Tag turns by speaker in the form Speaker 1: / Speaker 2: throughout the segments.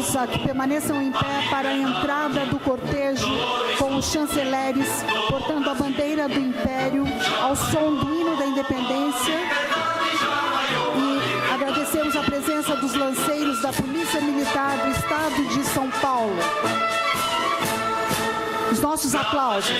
Speaker 1: convidados a que permaneçam em pé para a entrada do cortejo com os chanceleres portando a bandeira do Império ao som do hino da Independência. E agradecemos a presença dos lanceiros da Polícia Militar do Estado de São Paulo. Os nossos aplausos.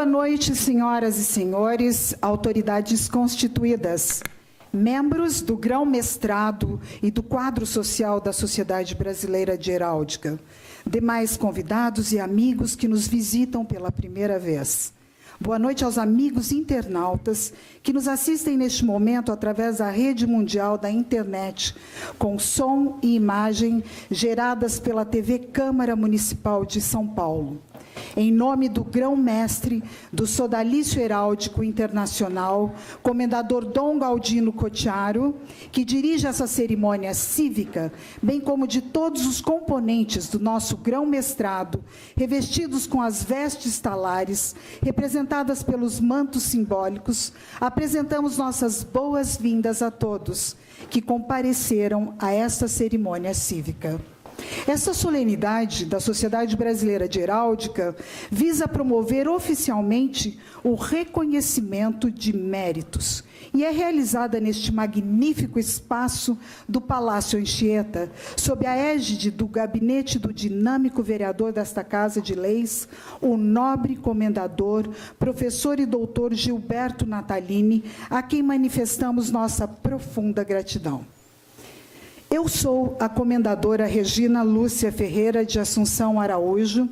Speaker 1: Boa noite, senhoras e senhores, autoridades constituídas, membros do grão-mestrado e do quadro social da Sociedade Brasileira de Heráldica, demais convidados e amigos que nos visitam pela primeira vez. Boa noite aos amigos internautas que nos assistem neste momento através da rede mundial da internet, com som e imagem geradas pela TV Câmara Municipal de São Paulo. Em nome do grão-mestre do Sodalício Heráldico Internacional, comendador Dom Galdino Cottiaro, que dirige essa cerimônia cívica, bem como de todos os componentes do nosso grão-mestrado, revestidos com as vestes talares, representadas pelos mantos simbólicos, apresentamos nossas boas-vindas a todos que compareceram a esta cerimônia cívica. Esta solenidade da Sociedade Brasileira de Heráldica visa promover oficialmente o reconhecimento de méritos e é realizada neste magnífico espaço do Palácio Anchieta, sob a égide do gabinete do dinâmico vereador desta Casa de Leis, o nobre comendador, professor e doutor Gilberto Natalini, a quem manifestamos nossa profunda gratidão. Eu sou a comendadora Regina Lúcia Ferreira de Assunção Araújo,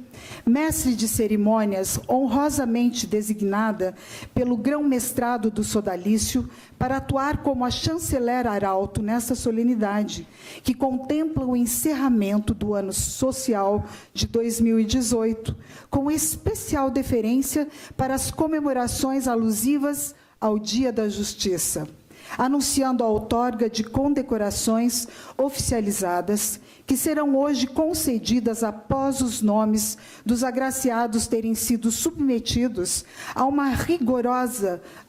Speaker 1: mestre de cerimônias honrosamente designada pelo grão-mestrado do Sodalício para atuar como a chanceler arauto nesta solenidade, que contempla o encerramento do ano social de 2018, com especial deferência para as comemorações alusivas ao Dia da Justiça, anunciando a outorga de condecorações oficializadas, que serão hoje concedidas após os nomes dos agraciados terem sido submetidos a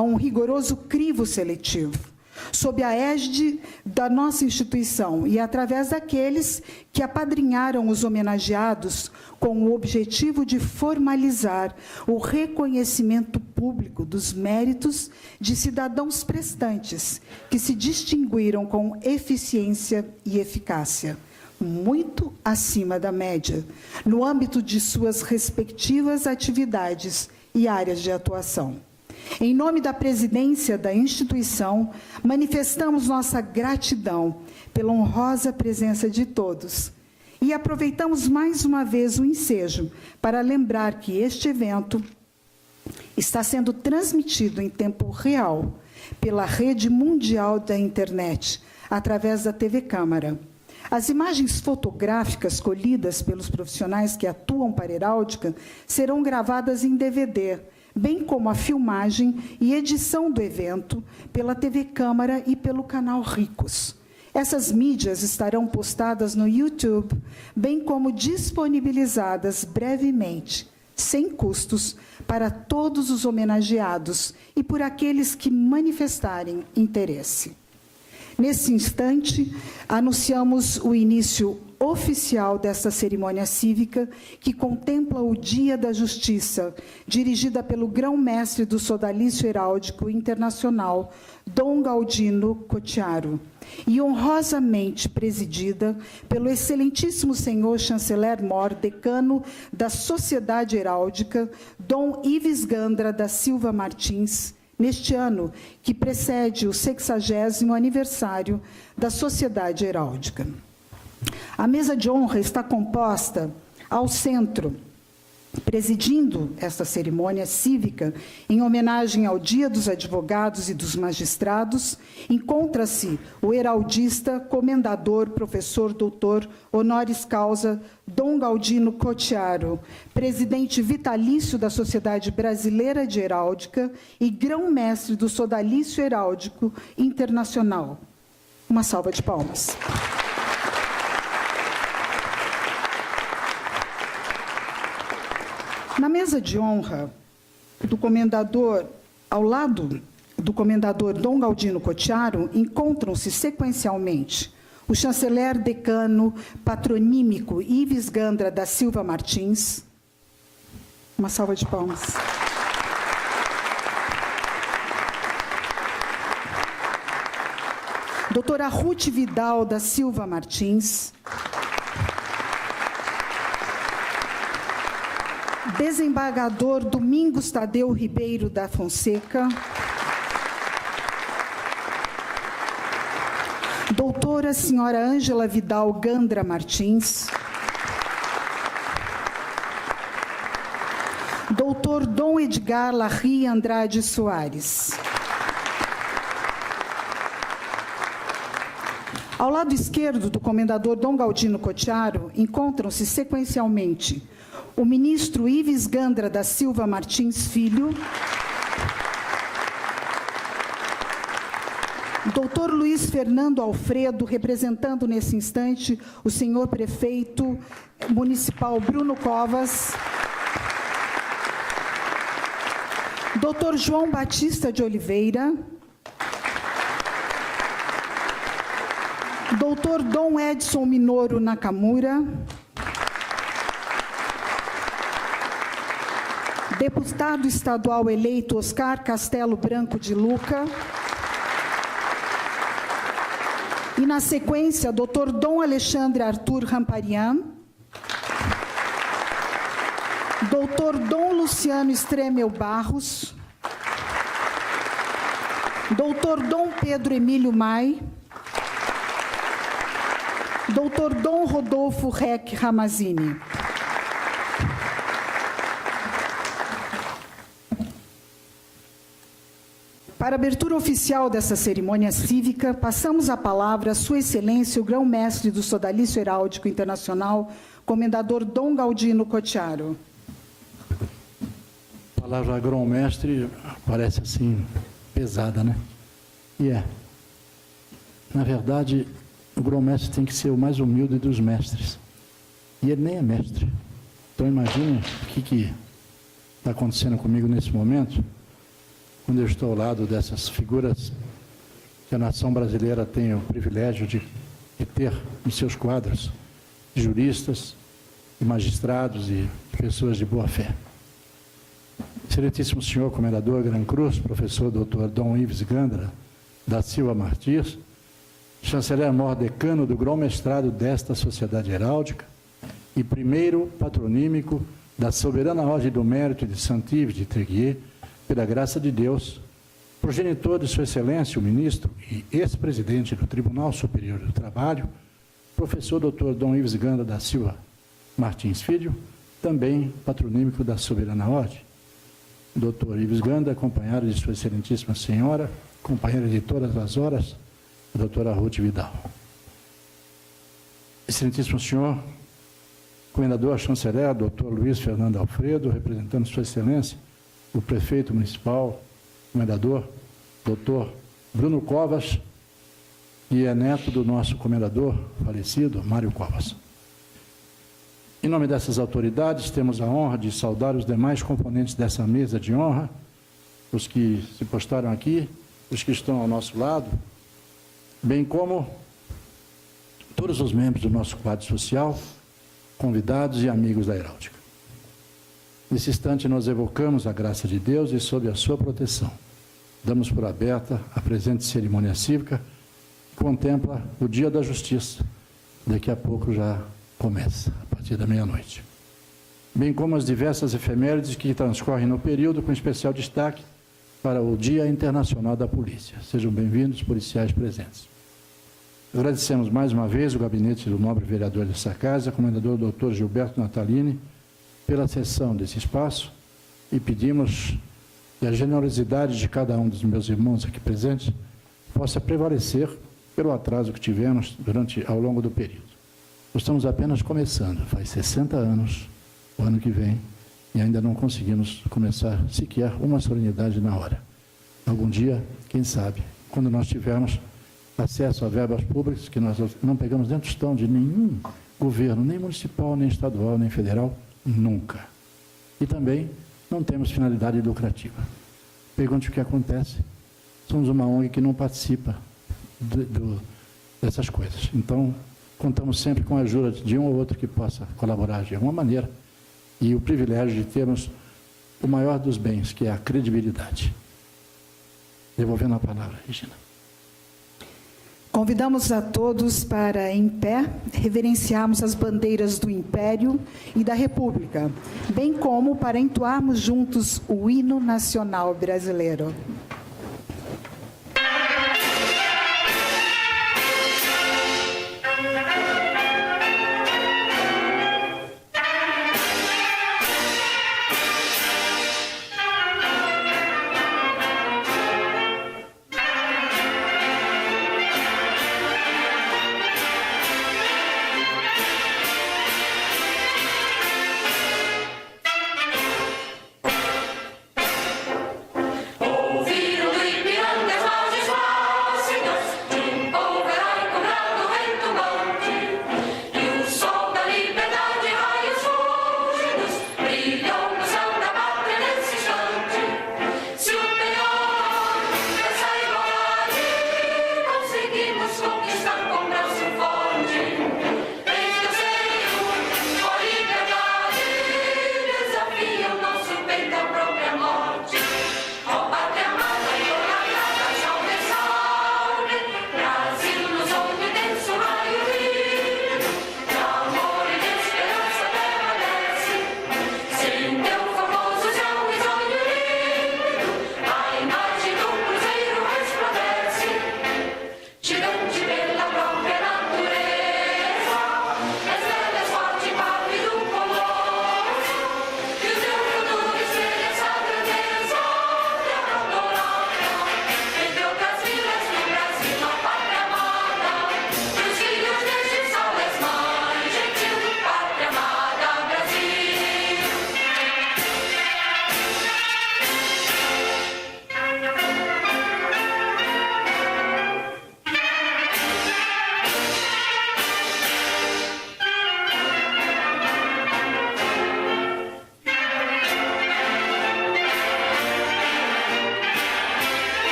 Speaker 1: um rigoroso crivo seletivo, sob a égide da nossa instituição e através daqueles que apadrinharam os homenageados com o objetivo de formalizar o reconhecimento público dos méritos de cidadãos prestantes que se distinguiram com eficiência e eficácia, muito acima da média, no âmbito de suas respectivas atividades e áreas de atuação. Em nome da presidência da instituição, manifestamos nossa gratidão pela honrosa presença de todos e aproveitamos mais uma vez o ensejo para lembrar que este evento está sendo transmitido em tempo real pela rede mundial da internet, através da TV Câmara. As imagens fotográficas colhidas pelos profissionais que atuam para a heráldica serão gravadas em DVD, bem como a filmagem e edição do evento pela TV Câmara e pelo canal Ricos. Essas mídias estarão postadas no YouTube, bem como disponibilizadas brevemente, sem custos, para todos os homenageados e por aqueles que manifestarem interesse. Nesse instante, anunciamos o início oficial desta cerimônia cívica, que contempla o Dia da Justiça, dirigida pelo grão-mestre do Sodalício Heráldico Internacional, Dom Galdino Cottiaro, e honrosamente presidida pelo excelentíssimo senhor chanceler-mor, decano da Sociedade Heráldica, Dom Ives Gandra da Silva Martins, neste ano que precede o 60º aniversário da Sociedade Heráldica. A mesa de honra está composta ao centro, presidindo esta cerimônia cívica, em homenagem ao Dia dos Advogados e dos Magistrados, encontra-se o heraldista, comendador, professor, doutor, honoris causa, Dom Galdino Cottiaro, presidente vitalício da Sociedade Brasileira de Heráldica e grão-mestre do Sodalício Heráldico Internacional. Uma salva de palmas. Na mesa de honra do comendador, ao lado do comendador Dom Galdino Cottiaro, encontram-se sequencialmente o chanceler decano patronímico Ives Gandra da Silva Martins. Uma salva de palmas. Doutora Ruth Vidal da Silva Martins. Desembargador Domingos Tadeu Ribeiro da Fonseca. Doutora Senhora Ângela Vidal Gandra Martins. Doutor Dom Edgar Larry Andrade Soares. Ao lado esquerdo do comendador Dom Galdino Cottiaro, encontram-se sequencialmente o ministro Ives Gandra da Silva Martins Filho, doutor Luiz Fernando Alfredo, representando nesse instante o senhor prefeito municipal Bruno Covas, doutor João Batista de Oliveira, doutor Dom Edson Minoro Nakamura, deputado estadual eleito Oscar Castelo Branco de Luca, e na sequência, doutor Dom Alexandre Arthur Ramparian, doutor Dom Luciano Stremel Barros, doutor Dom Pedro Emílio Mai, doutor Dom Rodolfo Rec Ramazini. Para a abertura oficial dessa cerimônia cívica, passamos a palavra à Sua Excelência, o grão-mestre do Sodalício Heráldico Internacional, comendador Dom Galdino Cottiaro.
Speaker 2: A palavra grão-mestre parece assim pesada, né? E é. Na verdade, o grão-mestre tem que ser o mais humilde dos mestres. E ele nem é mestre. Então imagine o que está acontecendo comigo nesse momento, quando eu estou ao lado dessas figuras que a nação brasileira tem o privilégio de ter em seus quadros, de juristas, de magistrados e pessoas de boa fé. Excelentíssimo senhor comendador Gran Cruz, professor Dr. Dom Ives Gandra da Silva Martins, chanceler-mor decano do grão-mestrado desta Sociedade Heráldica e primeiro patronímico da Soberana Ordem do Mérito de Saint-Yves de Tréguier, pela graça de Deus, progenitor de Sua Excelência, o ministro e ex-presidente do Tribunal Superior do Trabalho, professor Dr. Dom Ives Gandra da Silva Martins Filho, também patronímico da Soberana Ordem. Dr. Ives Gandra, acompanhado de Sua Excelentíssima Senhora, companheira de todas as horas, a doutora Ruth Vidal. Excelentíssimo senhor, comendador chanceler, Dr. Luiz Fernando Alfredo, representando Sua Excelência, o prefeito municipal, comendador, doutor Bruno Covas, e é neto do nosso comendador falecido, Mário Covas. Em nome dessas autoridades, temos a honra de saudar os demais componentes dessa mesa de honra, os que se postaram aqui, os que estão ao nosso lado, bem como todos os membros do nosso quadro social, convidados e amigos da heráldica. Nesse instante, nós evocamos a graça de Deus e, sob a sua proteção, damos por aberta a presente cerimônia cívica que contempla o Dia da Justiça. Daqui a pouco já começa, a partir da meia-noite. Bem como as diversas efemérides que transcorrem no período, com especial destaque para o Dia Internacional da Polícia. Sejam bem-vindos, policiais presentes. Agradecemos mais uma vez o gabinete do nobre vereador dessa casa, comendador Dr. Gilberto Natalini, pela cessão desse espaço e pedimos que a generosidade de cada um dos meus irmãos aqui presentes possa prevalecer pelo atraso que tivemos ao longo do período. Nós estamos apenas começando, faz 60 anos, o ano que vem, e ainda não conseguimos começar sequer uma solenidade na hora. Algum dia, quem sabe, quando nós tivermos acesso a verbas públicas, que nós não pegamos nem tostão de nenhum governo, nem municipal, nem estadual, nem federal, nunca. E também não temos finalidade lucrativa. Pergunte o que acontece. Somos uma ONG que não participa dessas coisas. Então, contamos sempre com a ajuda de um ou outro que possa colaborar de alguma maneira e o privilégio de termos o maior dos bens, que é a credibilidade. Devolvendo a palavra, Regina.
Speaker 1: Convidamos a todos para, em pé, reverenciarmos as bandeiras do Império e da República, bem como para entoarmos juntos o hino nacional brasileiro.
Speaker 3: Ouvi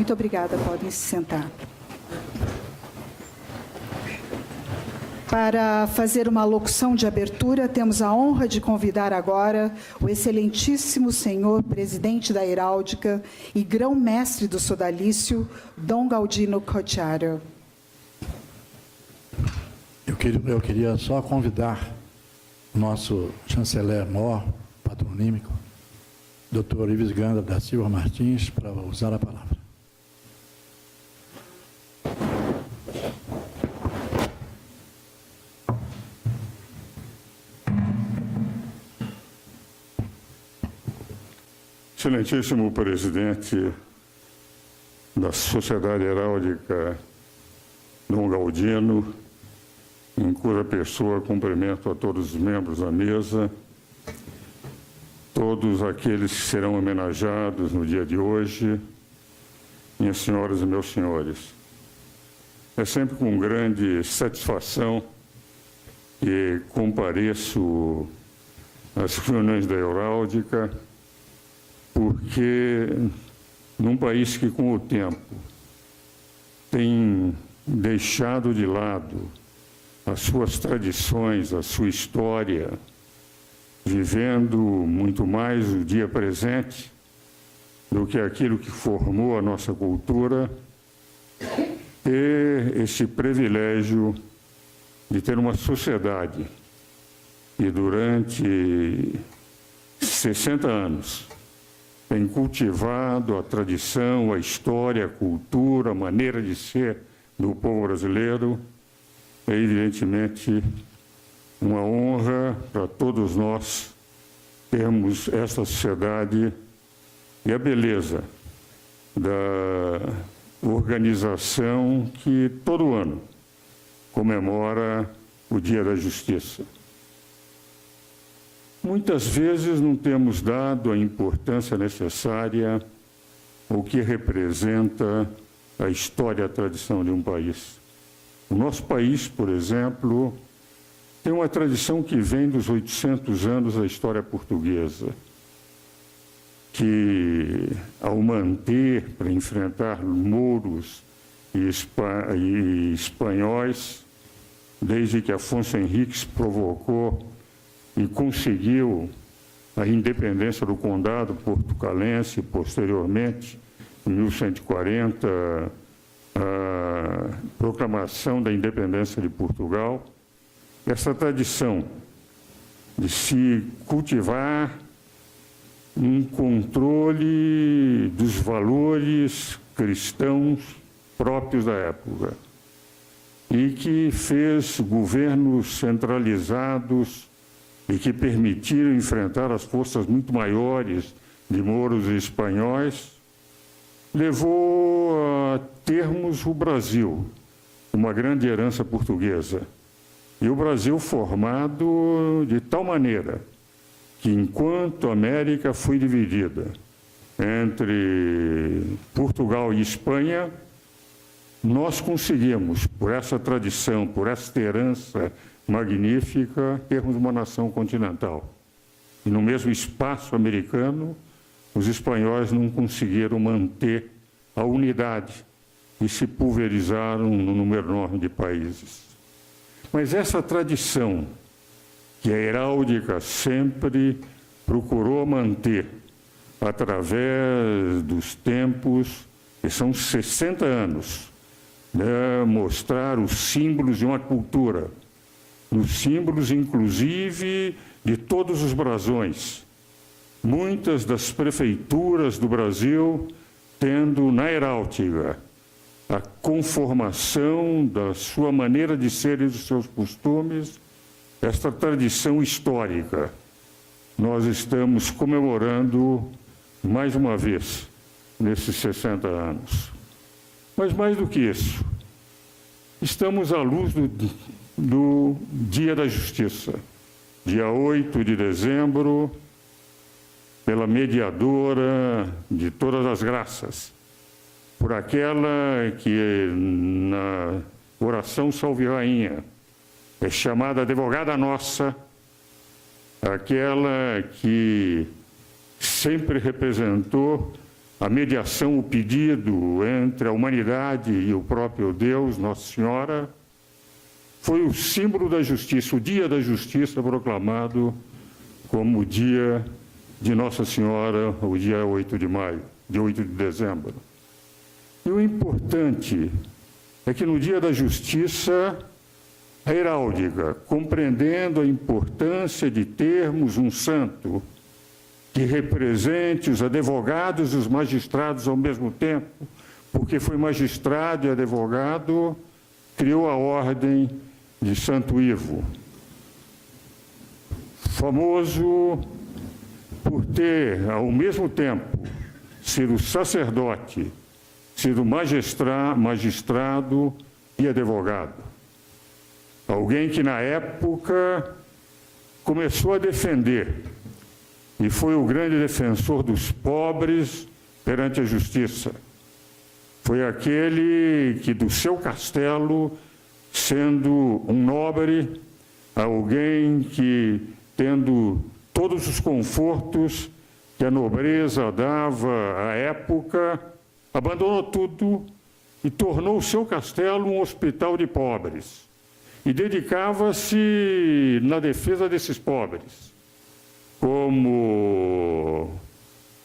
Speaker 1: Muito obrigada, podem se sentar. Para fazer uma locução de abertura, temos a honra de convidar agora o excelentíssimo senhor presidente da Heráldica e grão-mestre do sodalício, Dom Galdino Cocciaro.
Speaker 2: Eu queria só convidar o nosso chanceler-mor, patronímico, Dr. Ives Gandra da Silva Martins, para usar a palavra.
Speaker 3: Excelentíssimo presidente da Sociedade Heráldica, Dom Galdino, em cuja pessoa cumprimento a todos os membros da mesa, todos aqueles que serão homenageados no dia de hoje, minhas senhoras e meus senhores. É sempre com grande satisfação que compareço às reuniões da Heráldica, porque num país que, com o tempo, tem deixado de lado as suas tradições, a sua história, vivendo muito mais o dia presente do que aquilo que formou a nossa cultura, ter esse privilégio de ter uma sociedade que, durante 60 anos, tem cultivado a tradição, a história, a cultura, a maneira de ser do povo brasileiro, é evidentemente uma honra para todos nós termos esta sociedade e a beleza da organização que todo ano comemora o Dia da Justiça. Muitas vezes não temos dado a importância necessária ao que representa a história e a tradição de um país. O nosso país, por exemplo, tem uma tradição que vem dos 800 anos da história portuguesa, que, ao manter para enfrentar mouros e espanhóis, desde que Afonso Henriques provocou e conseguiu a independência do condado portucalense, posteriormente, em 1140, a proclamação da independência de Portugal, essa tradição de se cultivar um controle dos valores cristãos próprios da época e que fez governos centralizados e que permitiram enfrentar as forças muito maiores de mouros e espanhóis, levou a termos o Brasil, uma grande herança portuguesa. E o Brasil formado de tal maneira que, enquanto a América foi dividida entre Portugal e Espanha, nós conseguimos, por essa tradição, por essa herança magnífica, termos uma nação continental. E no mesmo espaço americano, os espanhóis não conseguiram manter a unidade e se pulverizaram num número enorme de países. Mas essa tradição que a heráldica sempre procurou manter através dos tempos, que são 60 anos, né, mostrar os símbolos de uma cultura, os símbolos, inclusive, de todos os brasões. Muitas das prefeituras do Brasil tendo na heráldica a conformação da sua maneira de ser e dos seus costumes, esta tradição histórica. Nós estamos comemorando mais uma vez nesses 60 anos. Mas mais do que isso, estamos à luz do Dia da Justiça, dia 8 de dezembro, pela mediadora de todas as graças, por aquela que na oração Salve Rainha é chamada advogada nossa, aquela que sempre representou a mediação, o pedido entre a humanidade e o próprio Deus, Nossa Senhora, foi o símbolo da justiça, o Dia da Justiça proclamado como o dia de Nossa Senhora, o dia 8 de maio, dia 8 de dezembro. E o importante é que no Dia da Justiça, a heráldica, compreendendo a importância de termos um santo que represente os advogados e os magistrados ao mesmo tempo, porque foi magistrado e advogado, criou a ordem de Santo Ivo, famoso por ter, ao mesmo tempo, sido sacerdote, sido magistrado e advogado. Alguém que, na época, começou a defender e foi o grande defensor dos pobres perante a justiça. Foi aquele que, do seu castelo, sendo um nobre, alguém que, tendo todos os confortos que a nobreza dava à época, abandonou tudo e tornou o seu castelo um hospital de pobres. E dedicava-se na defesa desses pobres, como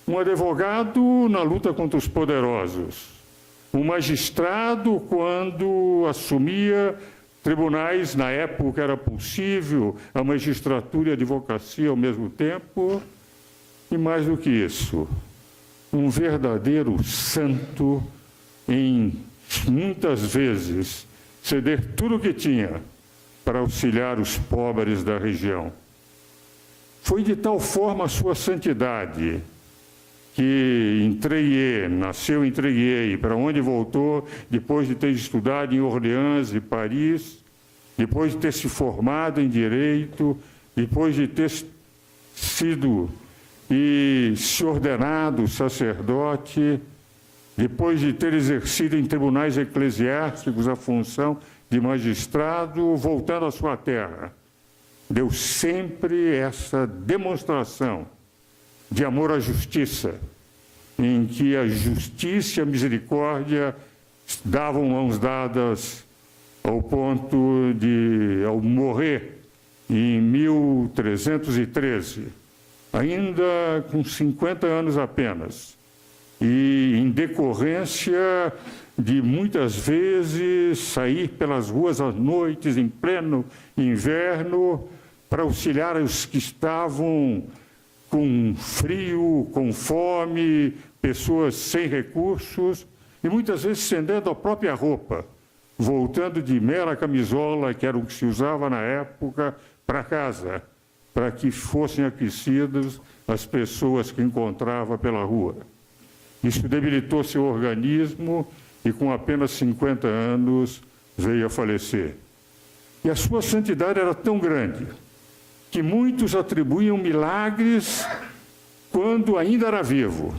Speaker 3: um advogado na luta contra os poderosos, um magistrado quando assumia tribunais, na época era possível a magistratura e a advocacia ao mesmo tempo, e mais do que isso, um verdadeiro santo em, muitas vezes, ceder tudo o que tinha para auxiliar os pobres da região. Foi de tal forma a sua santidade que nasceu em Tréguier, para onde voltou depois de ter estudado em Orleans e Paris, depois de ter se formado em Direito, depois de ter sido e se ordenado sacerdote, depois de ter exercido em tribunais eclesiásticos a função de magistrado, voltando à sua terra, deu sempre essa demonstração de amor à justiça, em que a justiça e a misericórdia davam mãos dadas ao ponto de, ao morrer em 1313, ainda com 50 anos apenas, e em decorrência de muitas vezes sair pelas ruas às noites, em pleno inverno, para auxiliar os que estavam com frio, com fome, pessoas sem recursos, e muitas vezes estendendo a própria roupa, voltando de mera camisola, que era o que se usava na época, para casa, para que fossem aquecidas as pessoas que encontrava pela rua. Isso debilitou seu organismo e, com apenas 50 anos, veio a falecer. E a sua santidade era tão grande que muitos atribuíam milagres quando ainda era vivo.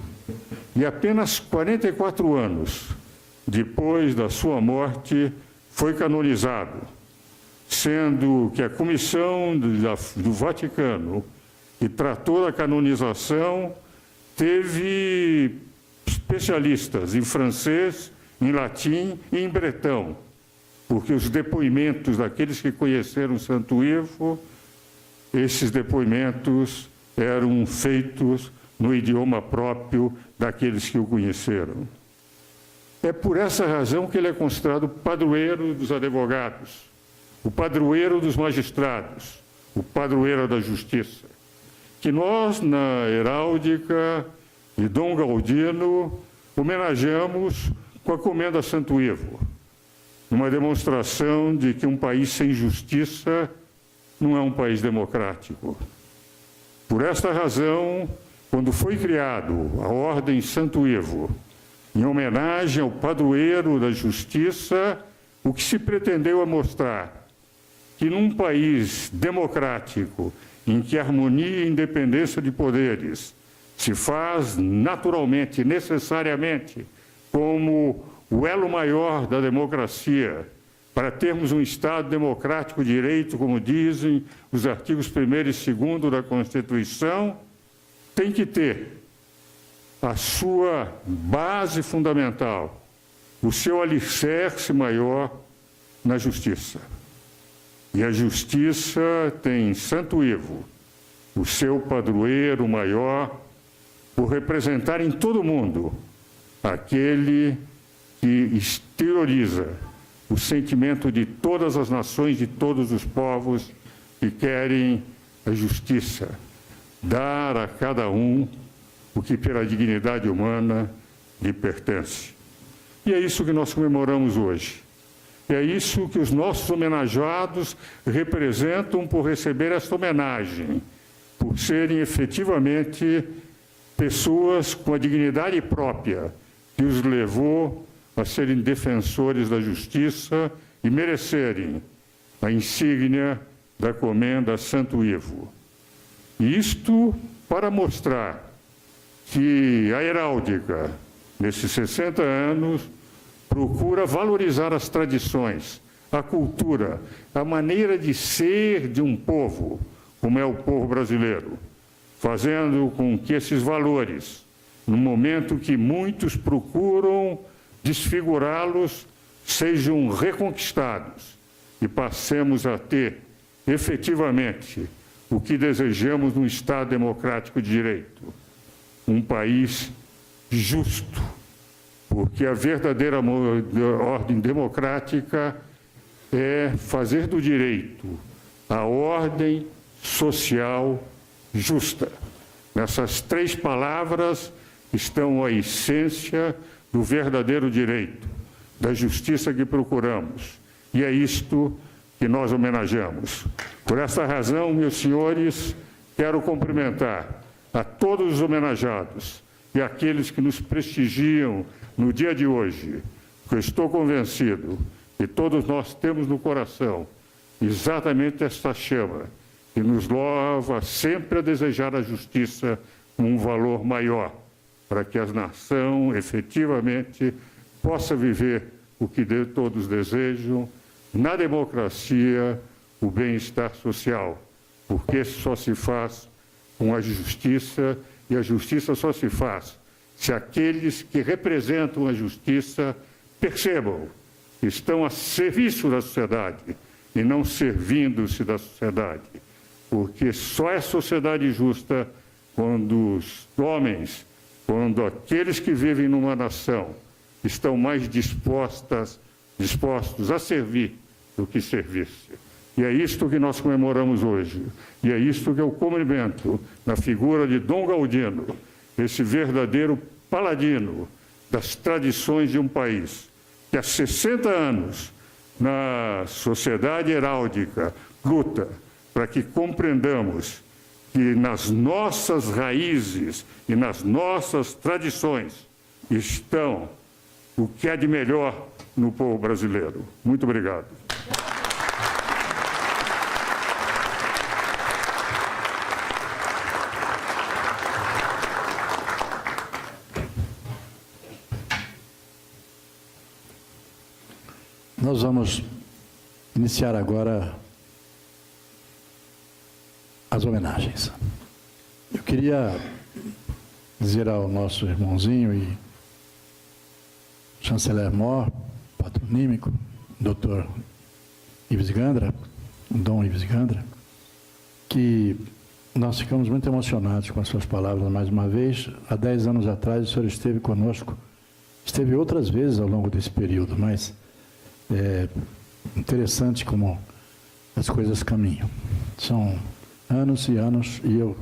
Speaker 3: E apenas 44 anos depois da sua morte foi canonizado, sendo que a comissão do Vaticano, que tratou da canonização, teve especialistas em francês, em latim e em bretão, porque os depoimentos daqueles que conheceram Santo Ivo, esses depoimentos eram feitos no idioma próprio daqueles que o conheceram. É por essa razão que ele é considerado padroeiro dos advogados, o padroeiro dos magistrados, o padroeiro da justiça, que nós, na heráldica de Dom Galdino, homenageamos com a comenda a Santo Ivo, uma demonstração de que um país sem justiça não é um país democrático. Por esta razão, quando foi criado a Ordem Santo Ivo, em homenagem ao padroeiro da justiça, o que se pretendeu é mostrar que num país democrático, em que a harmonia e independência de poderes se faz naturalmente, necessariamente, como o elo maior da democracia, para termos um Estado democrático de direito, como dizem os artigos 1º e 2º da Constituição, tem que ter a sua base fundamental, o seu alicerce maior na justiça. E a justiça tem Santo Ivo, o seu padroeiro maior, por representar em todo o mundo aquele que exterioriza o sentimento de todas as nações, de todos os povos que querem a justiça, dar a cada um o que pela dignidade humana lhe pertence. E é isso que nós comemoramos hoje. E é isso que os nossos homenageados representam por receber esta homenagem, por serem efetivamente pessoas com a dignidade própria que os levou a serem defensores da justiça e merecerem a insígnia da Comenda Santo Ivo. E isto para mostrar que a heráldica, nesses 60 anos, procura valorizar as tradições, a cultura, a maneira de ser de um povo, como é o povo brasileiro, fazendo com que esses valores, no momento que muitos procuram desfigurá-los, sejam reconquistados e passemos a ter, efetivamente, o que desejamos num Estado democrático de direito, um país justo, porque a verdadeira ordem democrática é fazer do direito a ordem social justa. Nessas 3 palavras estão a essência do verdadeiro direito, da justiça que procuramos. E é isto que nós homenageamos. Por essa razão, meus senhores, quero cumprimentar a todos os homenageados e aqueles que nos prestigiam no dia de hoje, porque eu estou convencido que todos nós temos no coração exatamente esta chama que nos leva sempre a desejar a justiça com um valor maior, para que a nação efetivamente possa viver o que todos desejam, na democracia, o bem-estar social, porque só se faz com a justiça, e a justiça só se faz se aqueles que representam a justiça percebam que estão a serviço da sociedade e não servindo-se da sociedade. Porque só é sociedade justa quando os homens, quando aqueles que vivem numa nação estão mais dispostos a servir do que servir-se. E é isto que nós comemoramos hoje. E é isto que eu cumprimento na figura de Dom Galdino, esse verdadeiro paladino das tradições de um país que há 60 anos na sociedade heráldica luta para que compreendamos que nas nossas raízes e nas nossas tradições estão o que há de melhor no povo brasileiro. Muito obrigado.
Speaker 2: Nós vamos iniciar agora as homenagens. Eu queria dizer ao nosso irmãozinho e chanceler mor, patronímico, Dr. Ives Gandra, Dom Ives Gandra, que nós ficamos muito emocionados com as suas palavras mais uma vez. Há 10 anos atrás o senhor esteve conosco, esteve outras vezes ao longo desse período, mas é interessante como as coisas caminham. São anos e anos, e eu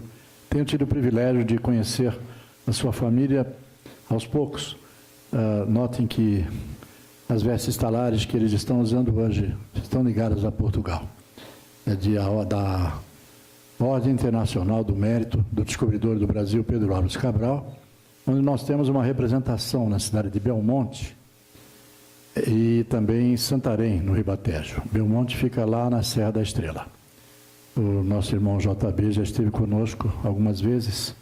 Speaker 2: tenho tido o privilégio de conhecer a sua família aos poucos. Notem que as vestes talares que eles estão usando hoje estão ligadas a Portugal. É da Ordem Internacional do Mérito do Descobridor do Brasil, Pedro Álvares Cabral, onde nós temos uma representação na cidade de Belmonte, e também em Santarém, no Ribatejo. Belmonte fica lá na Serra da Estrela. O nosso irmão JB já esteve conosco algumas vezes,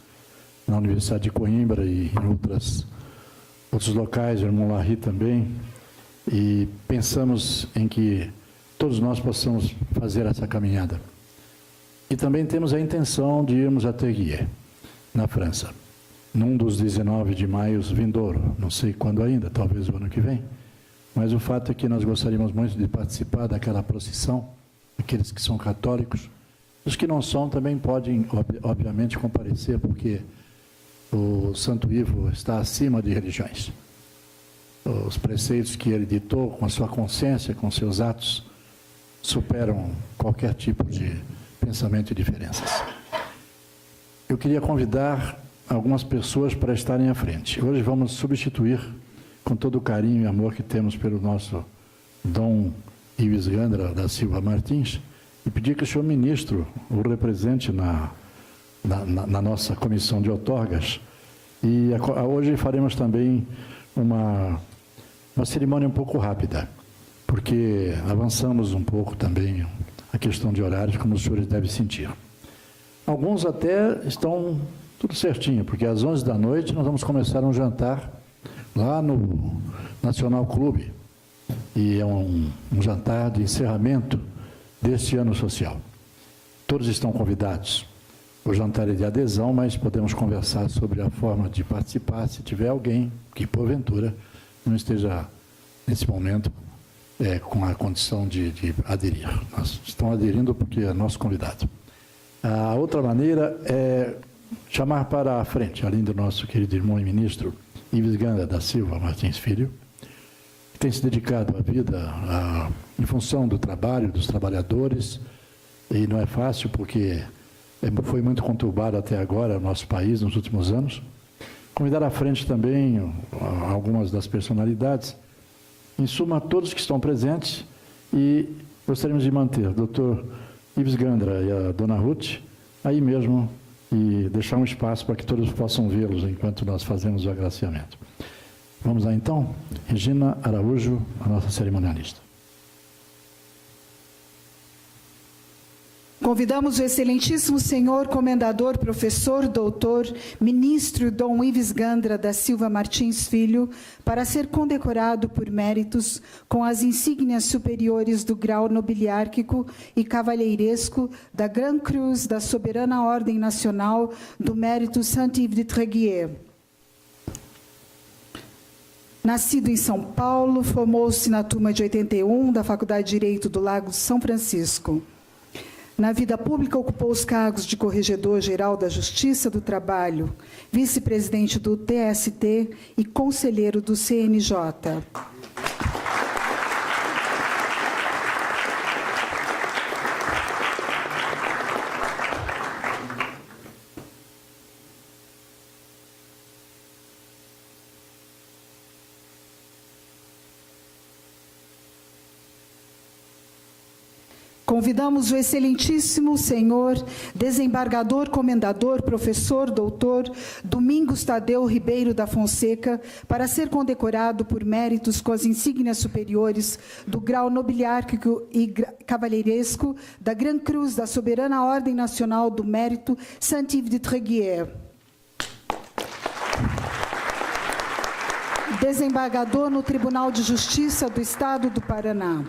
Speaker 2: na Universidade de Coimbra e em outros locais, o irmão Larry também, e pensamos em que todos nós possamos fazer essa caminhada. E também temos a intenção de irmos a Tréguier, na França. num dos 19 de maio vindouro, não sei quando ainda, talvez o ano que vem, mas o fato é que nós gostaríamos muito de participar daquela procissão, aqueles que são católicos. Os que não são também podem, obviamente, comparecer, porque o Santo Ivo está acima de religiões. Os preceitos que ele ditou, com a sua consciência, com seus atos, superam qualquer tipo de pensamento e diferenças. Eu queria convidar algumas pessoas para estarem à frente. Hoje vamos substituir, com todo o carinho e amor que temos pelo nosso Dom Ives Gandra da Silva Martins, e pedir que o senhor ministro o represente na nossa comissão de outorgas. E hoje faremos também uma cerimônia um pouco rápida, porque avançamos um pouco também a questão de horários, como os senhores devem sentir. Alguns até estão tudo certinho, porque às 11 da noite nós vamos começar um jantar lá no Nacional Clube, e é um jantar de encerramento deste ano social. Todos estão convidados. O jantar é de adesão, mas podemos conversar sobre a forma de participar, se tiver alguém que, porventura, não esteja, nesse momento, com a condição de aderir. Nós estamos aderindo porque é nosso convidado. A outra maneira é chamar para a frente, além do nosso querido irmão e ministro Ives Gandra da Silva Martins Filho, que tem se dedicado a vida em função do trabalho, dos trabalhadores, e não é fácil porque foi muito conturbado até agora o nosso país nos últimos anos. Convidar à frente também algumas das personalidades, em suma, todos que estão presentes, e gostaríamos de manter o doutor Ives Gandra e a dona Ruth aí mesmo, e deixar um espaço para que todos possam vê-los enquanto nós fazemos o agraciamento. Vamos lá então, Regina Araújo, a nossa cerimonialista.
Speaker 1: Convidamos o excelentíssimo senhor comendador, professor, doutor, ministro Dom Ives Gandra da Silva Martins Filho, para ser condecorado por méritos com as insígnias superiores do grau nobiliárquico e cavalheiresco da Gran Cruz da Soberana Ordem Nacional do Mérito Saint-Yves de Tréguier. Nascido em São Paulo, formou-se na turma de 81 da Faculdade de Direito do Lago São Francisco. Na vida pública, ocupou os cargos de Corregedor-Geral da Justiça do Trabalho, vice-presidente do TST e conselheiro do CNJ. Convidamos o excelentíssimo senhor desembargador, comendador, professor, doutor Domingos Tadeu Ribeiro da Fonseca para ser condecorado por méritos com as insígnias superiores do grau nobiliárquico e cavalheiresco da Gran Cruz da Soberana Ordem Nacional do Mérito Saint-Yves de Tréguier. Desembargador no Tribunal de Justiça do Estado do Paraná.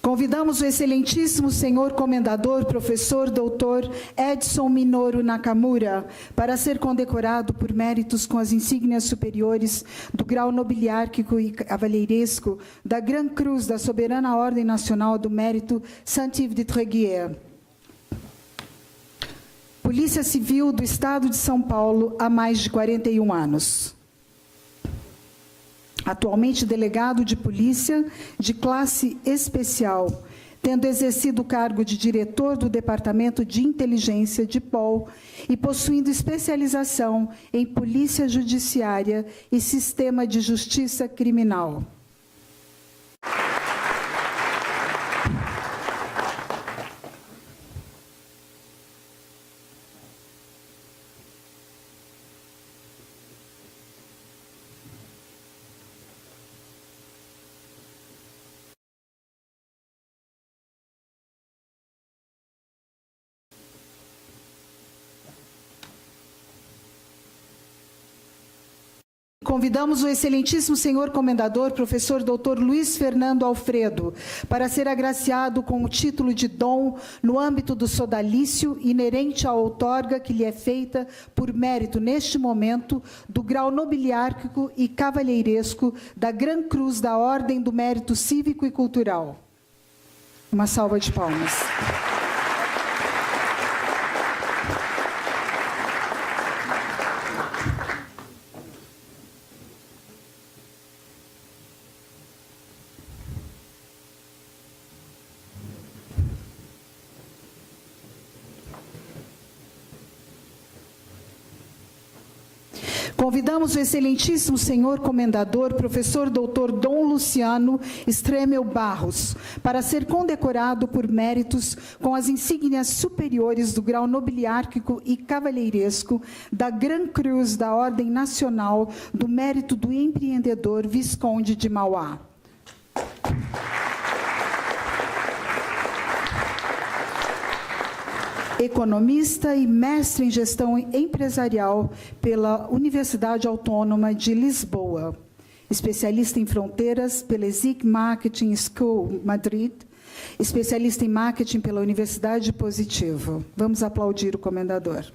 Speaker 1: Convidamos o excelentíssimo senhor comendador, professor, doutor Edson Minoru Nakamura, para ser condecorado por méritos com as insígnias superiores do grau nobiliárquico e cavalheiresco da Gran Cruz da Soberana Ordem Nacional do Mérito Saint-Yves de Tréguier. Polícia Civil do Estado de São Paulo há mais de 41 anos. Atualmente delegado de polícia de classe especial, tendo exercido o cargo de diretor do Departamento de Inteligência de POL e possuindo especialização em polícia judiciária e sistema de justiça criminal. Convidamos o excelentíssimo senhor comendador, professor Dr. Luiz Fernando Alfredo, para ser agraciado com o título de dom no âmbito do sodalício inerente à outorga que lhe é feita por mérito, neste momento, do grau nobiliárquico e cavalheiresco da Gran Cruz da Ordem do Mérito Cívico e Cultural. Uma salva de palmas. Convidamos o excelentíssimo senhor comendador, professor Dr. Dom Luciano Stremel Barros, para ser condecorado por méritos com as insígnias superiores do grau nobiliárquico e cavalheiresco da Gran Cruz da Ordem Nacional do Mérito do Empreendedor Visconde de Mauá. Economista e mestre em gestão empresarial pela Universidade Autônoma de Lisboa. Especialista em fronteiras pela ESIC Marketing School, Madrid. Especialista em marketing pela Universidade Positivo. Vamos aplaudir o comendador.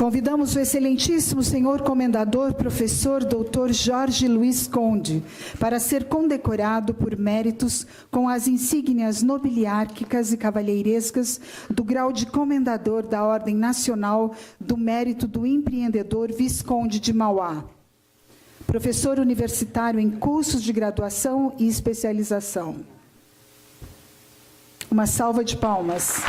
Speaker 1: Convidamos o excelentíssimo senhor comendador, professor Dr. Jorge Luiz Conde, para ser condecorado por méritos com as insígnias nobiliárquicas e cavalheirescas do grau de comendador da Ordem Nacional do Mérito do Empreendedor Visconde de Mauá. Professor universitário em cursos de graduação e especialização. Uma salva de palmas.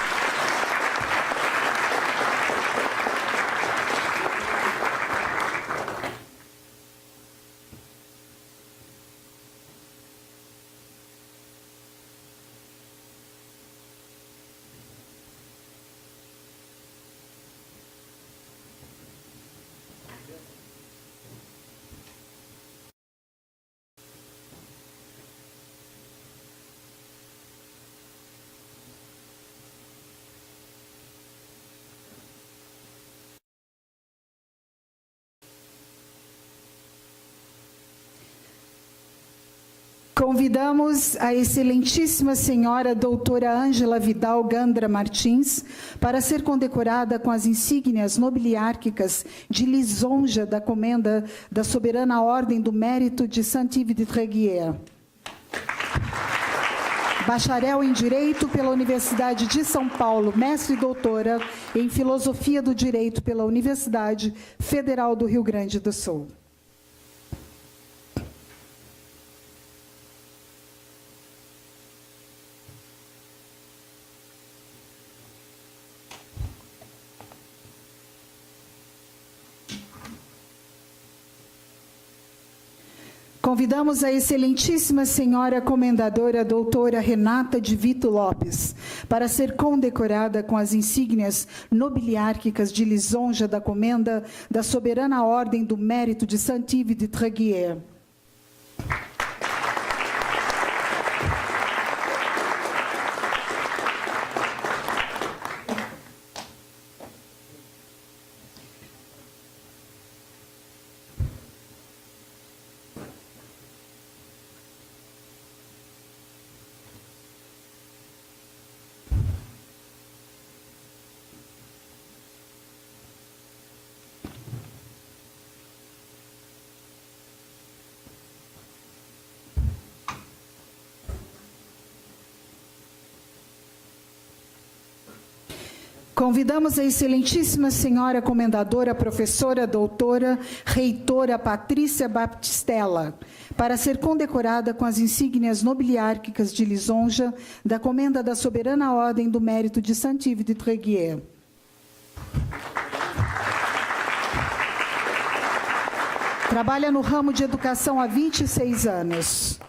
Speaker 1: Convidamos a excelentíssima senhora doutora Ângela Vidal Gandra Martins para ser condecorada com as insígnias nobiliárquicas de lisonja da comenda da Soberana Ordem do Mérito de Saint-Yves de Tréguier. Bacharel em Direito pela Universidade de São Paulo, mestre e doutora em Filosofia do Direito pela Universidade Federal do Rio Grande do Sul. Convidamos a excelentíssima senhora comendadora doutora Renata de Vito Lopes para ser condecorada com as insígnias nobiliárquicas de lisonja da comenda da Soberana Ordem do Mérito de Saint-Yves de Tréguier. Convidamos a excelentíssima senhora comendadora, professora, doutora, reitora Patrícia Baptistella, para ser condecorada com as insígnias nobiliárquicas de lisonja da comenda da Soberana Ordem do Mérito de Saint-Yves de Tréguier. Trabalha no ramo de educação há 26 anos.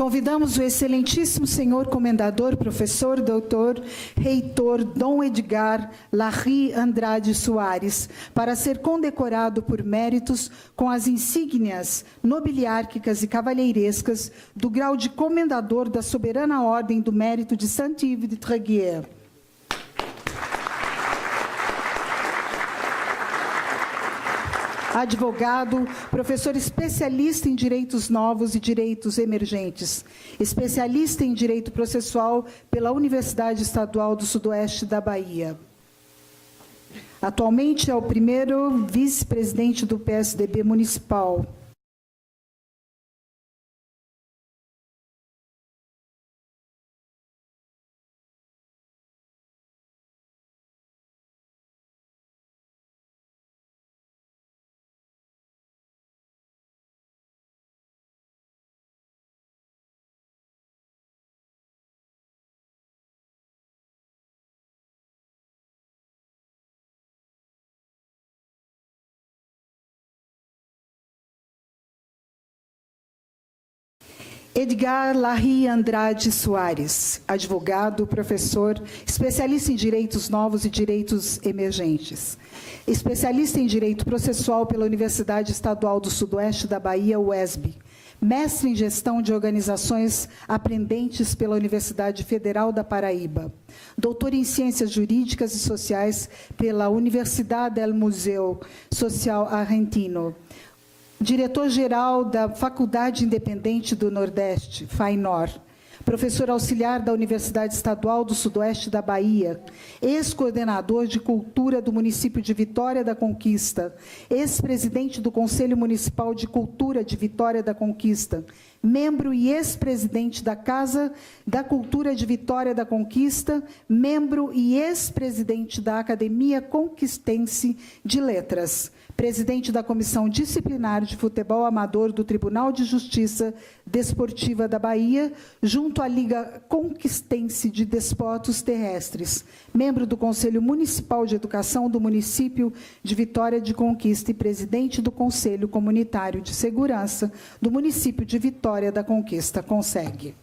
Speaker 1: Convidamos o excelentíssimo senhor comendador, professor, doutor, reitor Dom Edgar Larry Andrade Soares, para ser condecorado por méritos com as insígnias nobiliárquicas e cavalheirescas do grau de comendador da soberana ordem do mérito de Saint-Yves de Tréguier. Advogado, professor especialista em direitos novos e direitos emergentes, especialista em direito processual pela Universidade Estadual do Sudoeste da Bahia. Atualmente é o primeiro vice-presidente do PSDB municipal. Edgar Larry Andrade Soares, advogado, professor, especialista em direitos novos e direitos emergentes, especialista em direito processual pela Universidade Estadual do Sudoeste da Bahia, UESB, mestre em gestão de organizações aprendentes pela Universidade Federal da Paraíba, doutor em ciências jurídicas e sociais pela Universidade del Museu Social Argentino, diretor-geral da Faculdade Independente do Nordeste, FAINOR, professor auxiliar da Universidade Estadual do Sudoeste da Bahia, ex-coordenador de Cultura do município de Vitória da Conquista, ex-presidente do Conselho Municipal de Cultura de Vitória da Conquista, membro e ex-presidente da Casa da Cultura de Vitória da Conquista, membro e ex-presidente da Academia Conquistense de Letras, presidente da Comissão Disciplinar de Futebol Amador do Tribunal de Justiça Desportiva da Bahia, junto à Liga Conquistense de Desportos Terrestres, membro do Conselho Municipal de Educação do município de Vitória de Conquista e presidente do Conselho Comunitário de Segurança do município de Vitória da Conquista. Consegue.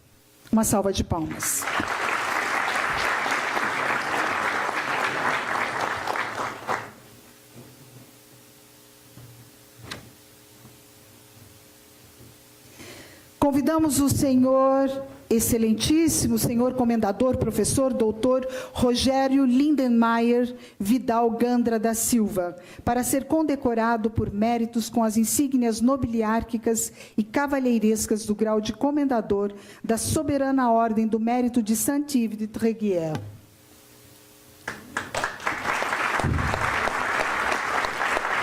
Speaker 1: Uma salva de palmas. Convidamos o senhor excelentíssimo, senhor comendador, professor, doutor Rogério Lindenmayer Vidal Gandra da Silva, para ser condecorado por méritos com as insígnias nobiliárquicas e cavalheirescas do grau de comendador da soberana ordem do mérito de Saint-Yves de Tréguier.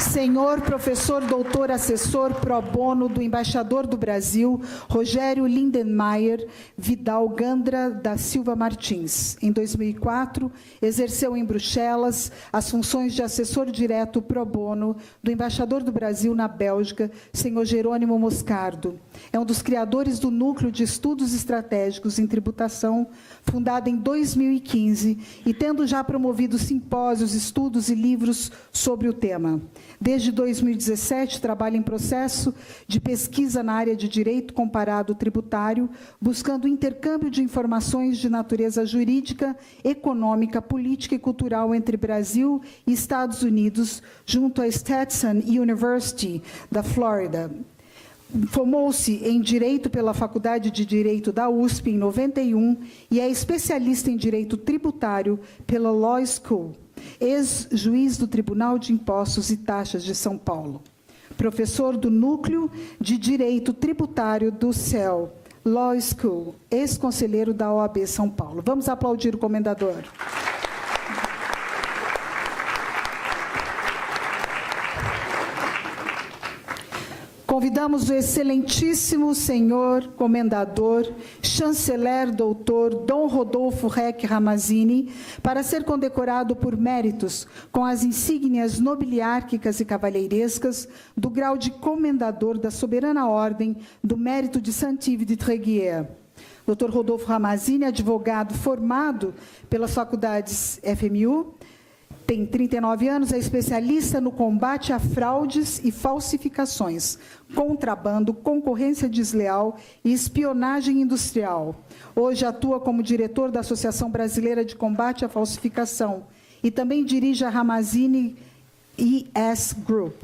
Speaker 1: Senhor professor, doutor, assessor pro bono do embaixador do Brasil, Rogério Lindenmayer Vidal Gandra da Silva Martins. Em 2004, exerceu em Bruxelas as funções de assessor direto pro bono do embaixador do Brasil na Bélgica, senhor Jerônimo Moscardo. É um dos criadores do Núcleo de Estudos Estratégicos em Tributação, fundado em 2015, e tendo já promovido simpósios, estudos e livros sobre o tema. Desde 2017, trabalha em processo de pesquisa na área de direito comparado tributário, buscando intercâmbio de informações de natureza jurídica, econômica, política e cultural entre Brasil e Estados Unidos, junto à Stetson University, da Flórida. Formou-se em Direito pela Faculdade de Direito da USP em 91 e é especialista em Direito Tributário pela Law School. Ex-juiz do Tribunal de Impostos e Taxas de São Paulo. Professor do Núcleo de Direito Tributário do CEL Law School. Ex-conselheiro da OAB São Paulo. Vamos aplaudir o comendador. Convidamos o excelentíssimo senhor comendador, chanceler doutor Dom Rodolfo Reck Ramazzini, para ser condecorado por méritos com as insígnias nobiliárquicas e cavalheirescas do grau de comendador da soberana ordem do mérito de Saint-Yves de Tréguier. Dr. Rodolfo Ramazzini, advogado formado pelas faculdades FMU, Tem 39 anos, é especialista no combate a fraudes e falsificações, contrabando, concorrência desleal e espionagem industrial. Hoje atua como diretor da Associação Brasileira de Combate à Falsificação e também dirige a Ramazini ES Group,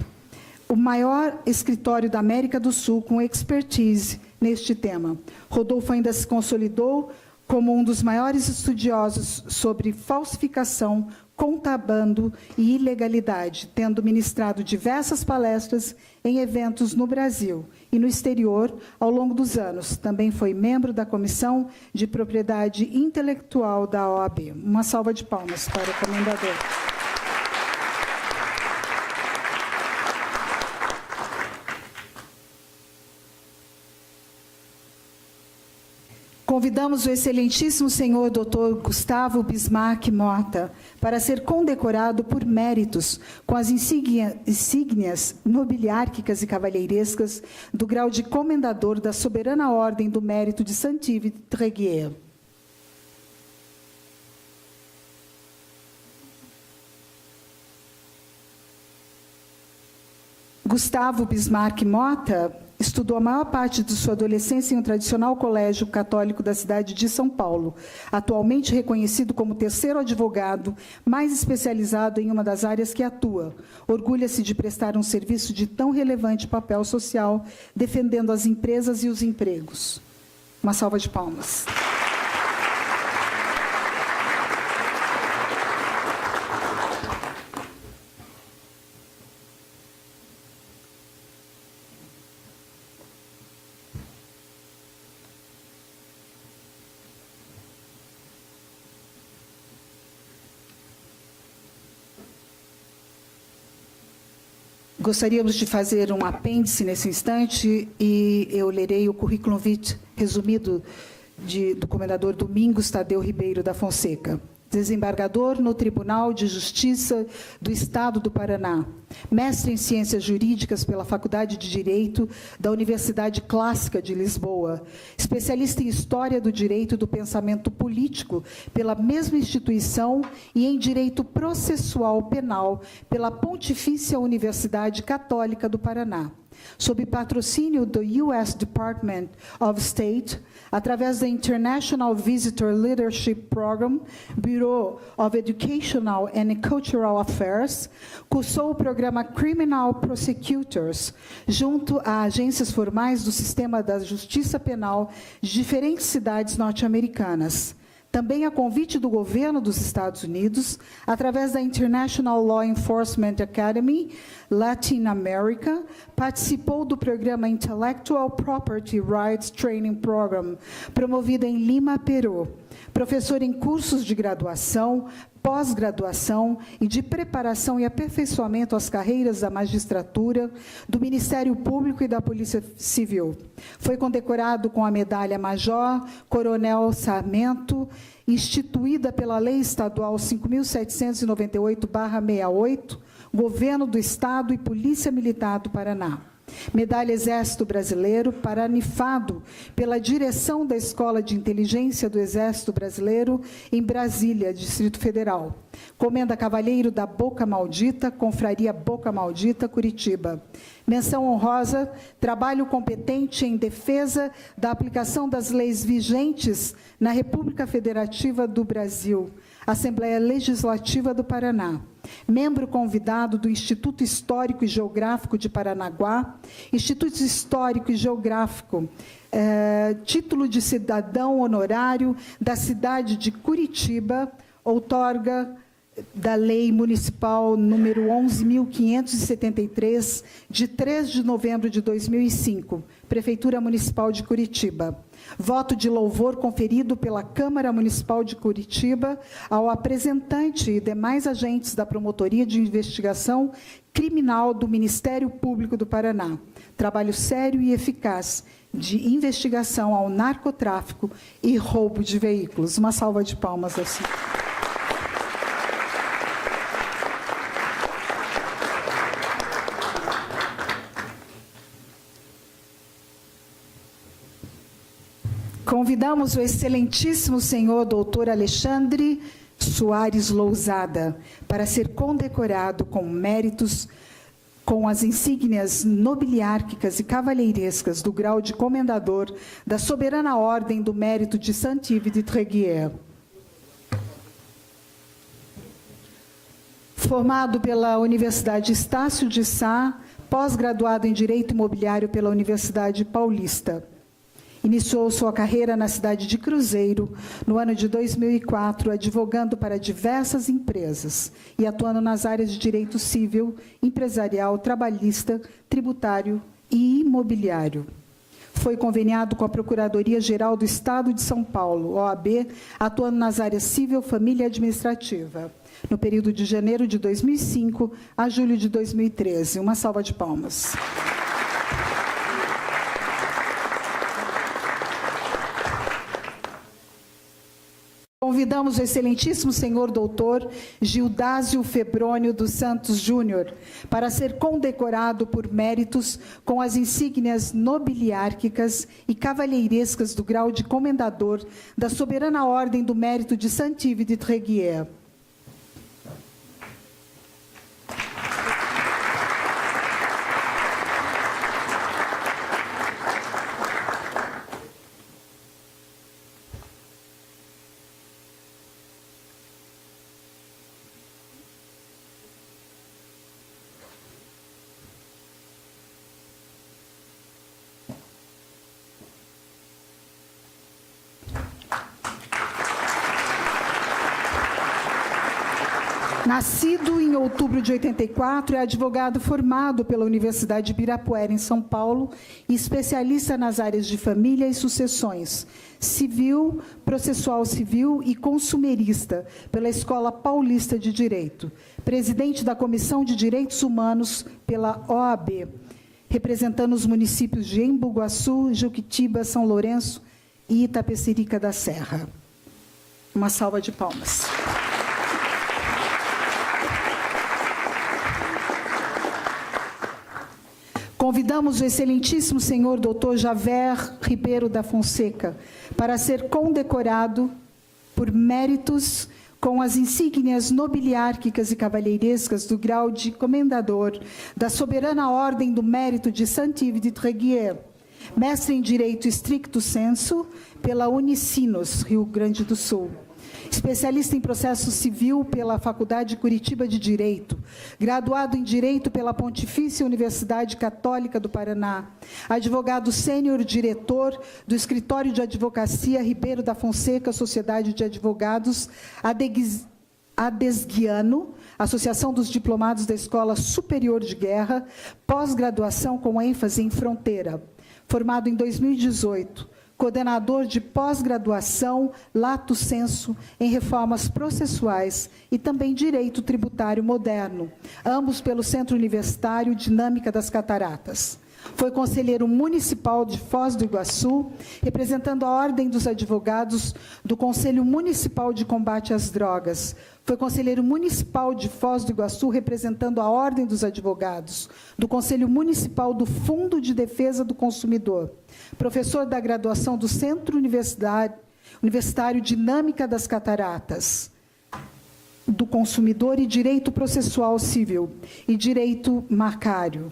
Speaker 1: o maior escritório da América do Sul com expertise neste tema. Rodolfo ainda se consolidou como um dos maiores estudiosos sobre falsificação, contrabando e ilegalidade, tendo ministrado diversas palestras em eventos no Brasil e no exterior ao longo dos anos. Também foi membro da Comissão de Propriedade Intelectual da OAB. Uma salva de palmas para o comendador. Convidamos o excelentíssimo senhor Dr. Gustavo Bismarck Mota para ser condecorado por méritos com as insígnias nobiliárquicas e cavalheirescas do grau de comendador da Soberana Ordem do Mérito de Saint-Yves-Tréguier. Gustavo Bismarck Mota estudou a maior parte de sua adolescência em um tradicional colégio católico da cidade de São Paulo, atualmente reconhecido como o terceiro advogado mais especializado em uma das áreas que atua. Orgulha-se de prestar um serviço de tão relevante papel social, defendendo as empresas e os empregos. Uma salva de palmas. Gostaríamos de fazer um apêndice nesse instante e eu lerei o currículo vitae resumido do comendador Domingos Tadeu Ribeiro da Fonseca. Desembargador no Tribunal de Justiça do Estado do Paraná. Mestre em Ciências Jurídicas pela Faculdade de Direito da Universidade Clássica de Lisboa. Especialista em História do Direito do Pensamento Político pela mesma instituição e em Direito Processual Penal pela Pontifícia Universidade Católica do Paraná. Sob patrocínio do U.S. Department of State, através da International Visitor Leadership Program, Bureau of Educational and Cultural Affairs, cursou o programa Criminal Prosecutors, junto a agências formais do sistema da justiça penal de diferentes cidades norte-americanas. Também a convite do governo dos Estados Unidos, através da International Law Enforcement Academy, Latin America, participou do programa Intellectual Property Rights Training Program, promovido em Lima, Peru. Professor em cursos de graduação, pós-graduação e de preparação e aperfeiçoamento às carreiras da magistratura, do Ministério Público e da Polícia Civil. Foi condecorado com a Medalha Major Coronel Sarmento, instituída pela Lei Estadual 5.798/68, Governo do Estado e Polícia Militar do Paraná. Medalha Exército Brasileiro, paranifado pela direção da Escola de Inteligência do Exército Brasileiro, em Brasília, Distrito Federal. Comenda Cavalheiro da Boca Maldita, Confraria Boca Maldita, Curitiba. Menção honrosa, trabalho competente em defesa da aplicação das leis vigentes na República Federativa do Brasil, Assembleia Legislativa do Paraná. Membro convidado do Instituto Histórico e Geográfico de Paranaguá, Instituto Histórico e Geográfico, título de cidadão honorário da cidade de Curitiba, outorga da Lei Municipal número 11.573, de 3 de novembro de 2005, Prefeitura Municipal de Curitiba. Voto de louvor conferido pela Câmara Municipal de Curitiba ao apresentante e demais agentes da Promotoria de Investigação Criminal do Ministério Público do Paraná. Trabalho sério e eficaz de investigação ao narcotráfico e roubo de veículos. Uma salva de palmas assim. Convidamos o excelentíssimo senhor doutor Alexandre Soares Lousada, para ser condecorado com méritos com as insígnias nobiliárquicas e cavalheirescas do grau de comendador da Soberana Ordem do Mérito de Saint-Yves de Tréguier. Formado pela Universidade Estácio de Sá, pós-graduado em Direito Imobiliário pela Universidade Paulista. Iniciou sua carreira na cidade de Cruzeiro, no ano de 2004, advogando para diversas empresas e atuando nas áreas de direito civil, empresarial, trabalhista, tributário e imobiliário. Foi conveniado com a Procuradoria-Geral do Estado de São Paulo, OAB, atuando nas áreas civil, família e administrativa, no período de janeiro de 2005 a julho de 2013. Uma salva de palmas. Convidamos o excelentíssimo senhor doutor Gildásio Febrônio dos Santos Júnior para ser condecorado por méritos com as insígnias nobiliárquicas e cavalheirescas do grau de comendador da Soberana Ordem do Mérito de Saint-Yves de Tréguier. Nascido em outubro de 84, é advogado formado pela Universidade de Ibirapuera, em São Paulo, e especialista nas áreas de família e sucessões, civil, processual civil e consumerista, pela Escola Paulista de Direito. Presidente da Comissão de Direitos Humanos pela OAB, representando os municípios de Embu Guaçu, Juquitiba, São Lourenço e Itapecerica da Serra. Uma salva de palmas. Convidamos o excelentíssimo senhor doutor Javer Ribeiro da Fonseca para ser condecorado por méritos com as insígnias nobiliárquicas e cavalheirescas do grau de comendador da Soberana Ordem do Mérito de Saint-Yves de Tréguier, mestre em Direito Stricto Sensu pela Unicinos, Rio Grande do Sul. Especialista em processo civil pela Faculdade Curitiba de Direito, graduado em Direito pela Pontifícia Universidade Católica do Paraná, advogado sênior diretor do Escritório de Advocacia Ribeiro da Fonseca, Sociedade de Advogados Adesguiano, Associação dos Diplomados da Escola Superior de Guerra, pós-graduação com ênfase em fronteira, formado em 2018, coordenador de pós-graduação lato sensu em reformas processuais e também direito tributário moderno, ambos pelo Centro Universitário Dinâmica das Cataratas. Foi conselheiro municipal de Foz do Iguaçu, representando a Ordem dos Advogados do Conselho Municipal de Combate às Drogas. Foi conselheiro municipal de Foz do Iguaçu, representando a Ordem dos Advogados do Conselho Municipal do Fundo de Defesa do Consumidor. Professor da graduação do Centro Universitário Dinâmica das Cataratas, do Consumidor e Direito Processual Civil e Direito Marcário.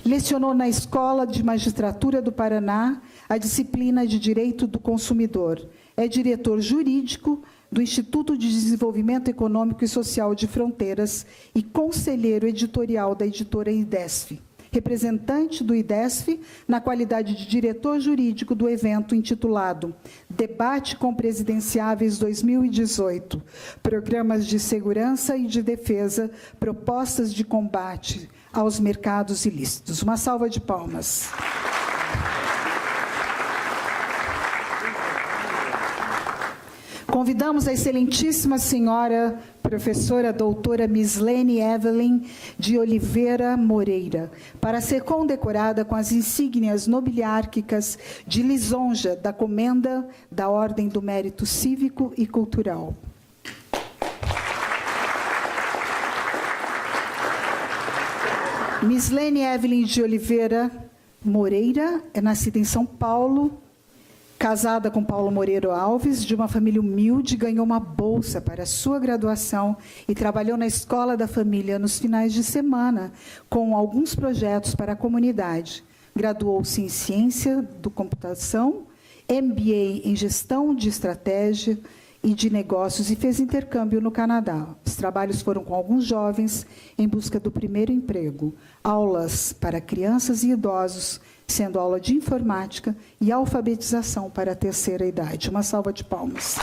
Speaker 1: Lecionou na Escola de Magistratura do Paraná a disciplina de Direito do Consumidor. É diretor jurídico do Instituto de Desenvolvimento Econômico e Social de Fronteiras e conselheiro editorial da editora IDESF. Representante do IDESF na qualidade de diretor jurídico do evento intitulado Debate com Presidenciáveis 2018, Programas de Segurança e de Defesa, Propostas de Combate aos Mercados Ilícitos. Uma salva de palmas. Convidamos a excelentíssima senhora professora doutora Mislene Evelyn de Oliveira Moreira para ser condecorada com as insígnias nobiliárquicas de lisonja da Comenda da Ordem do Mérito Cívico e Cultural. Mislene Evelyn de Oliveira Moreira é nascida em São Paulo, Casada com Paulo Moreira Alves, de uma família humilde, ganhou uma bolsa para sua graduação e trabalhou na escola da família nos finais de semana, com alguns projetos para a comunidade. Graduou-se em Ciência da Computação, MBA em Gestão de Estratégia e de Negócios e fez intercâmbio no Canadá. Os trabalhos foram com alguns jovens em busca do primeiro emprego. Aulas para crianças e idosos, sendo aula de informática e alfabetização para a terceira idade. Uma salva de palmas.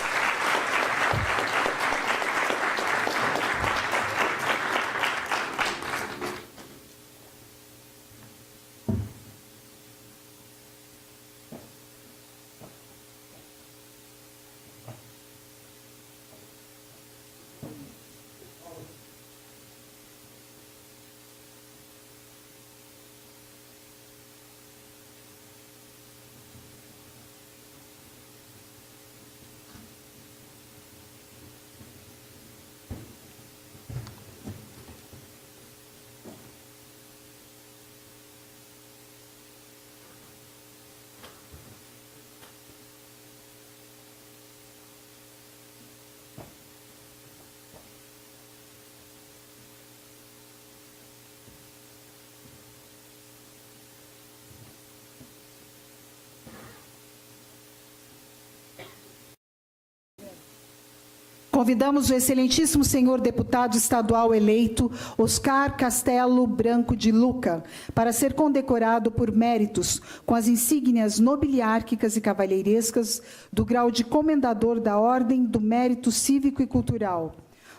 Speaker 1: Convidamos o excelentíssimo senhor deputado estadual eleito, Oscar Castelo Branco de Luca, para ser condecorado por méritos com as insígnias nobiliárquicas e cavalheirescas do grau de Comendador da Ordem do Mérito Cívico e Cultural.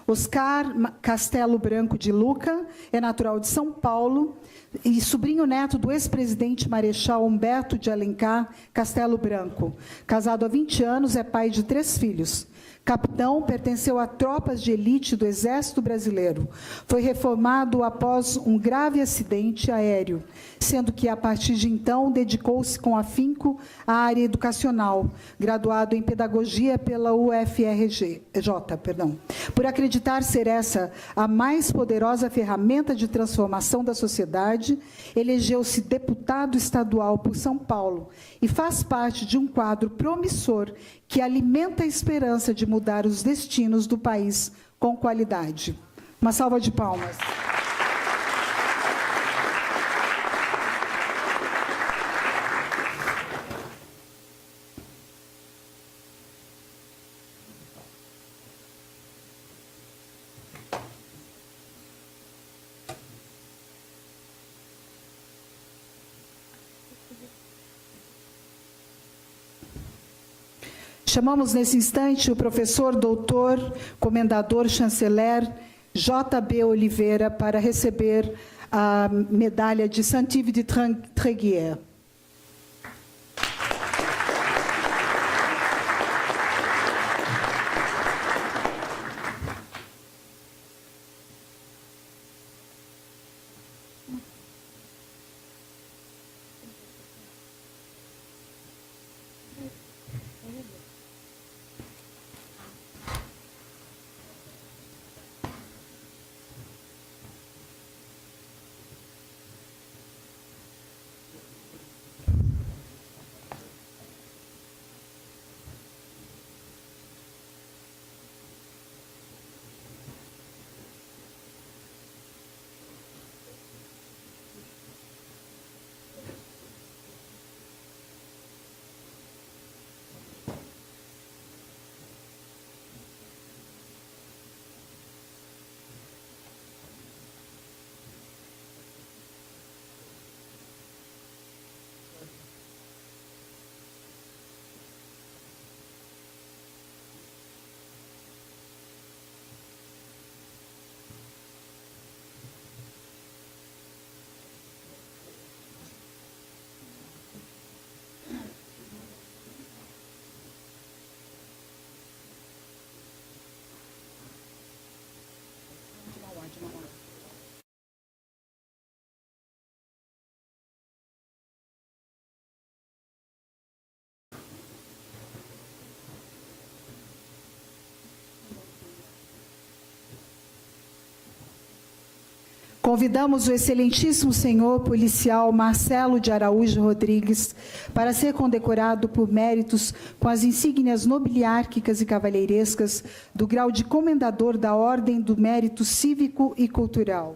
Speaker 1: Oscar Castelo Branco de Luca é natural de São Paulo e sobrinho neto do ex-presidente Marechal Humberto de Alencar Castelo Branco. Casado há 20 anos, é pai de 3 filhos. Capitão, pertenceu a tropas de elite do Exército Brasileiro. Foi reformado após um grave acidente aéreo, sendo que, a partir de então, dedicou-se com afinco à área educacional, graduado em Pedagogia pela UFRJ, por acreditar ser essa a mais poderosa ferramenta de transformação da sociedade, elegeu-se deputado estadual por São Paulo e faz parte de um quadro promissor que alimenta a esperança de mudar os destinos do país com qualidade. Uma salva de palmas. Chamamos nesse instante o professor, doutor, comendador, chanceler J.B. Oliveira para receber a medalha de Saint-Yves de Tréguier. Convidamos o excelentíssimo senhor policial Marcelo de Araújo Rodrigues para ser condecorado por méritos com as insígnias nobiliárquicas e cavalheirescas do grau de Comendador da Ordem do Mérito Cívico e Cultural.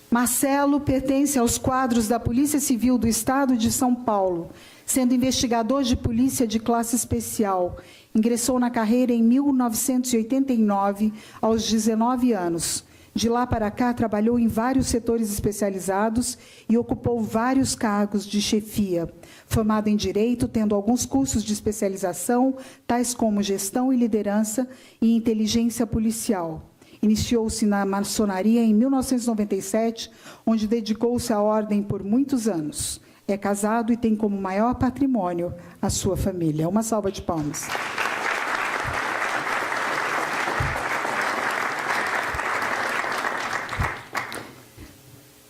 Speaker 1: Marcelo pertence aos quadros da Polícia Civil do Estado de São Paulo, sendo investigador de polícia de classe especial. Ingressou na carreira em 1989, aos 19 anos. De lá para cá, trabalhou em vários setores especializados e ocupou vários cargos de chefia. Formado em Direito, tendo alguns cursos de especialização, tais como Gestão e Liderança e Inteligência Policial. Iniciou-se na maçonaria em 1997, onde dedicou-se à ordem por muitos anos. É casado e tem como maior patrimônio a sua família. Uma salva de palmas.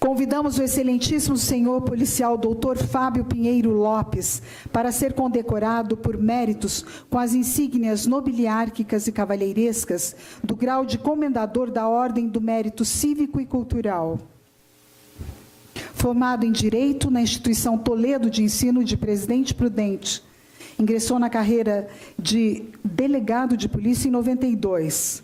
Speaker 1: Convidamos o excelentíssimo senhor policial doutor Fábio Pinheiro Lopes para ser condecorado por méritos com as insígnias nobiliárquicas e cavalheirescas do grau de Comendador da Ordem do Mérito Cívico e Cultural. Formado em Direito na instituição Toledo de Ensino de Presidente Prudente, ingressou na carreira de delegado de polícia em 92.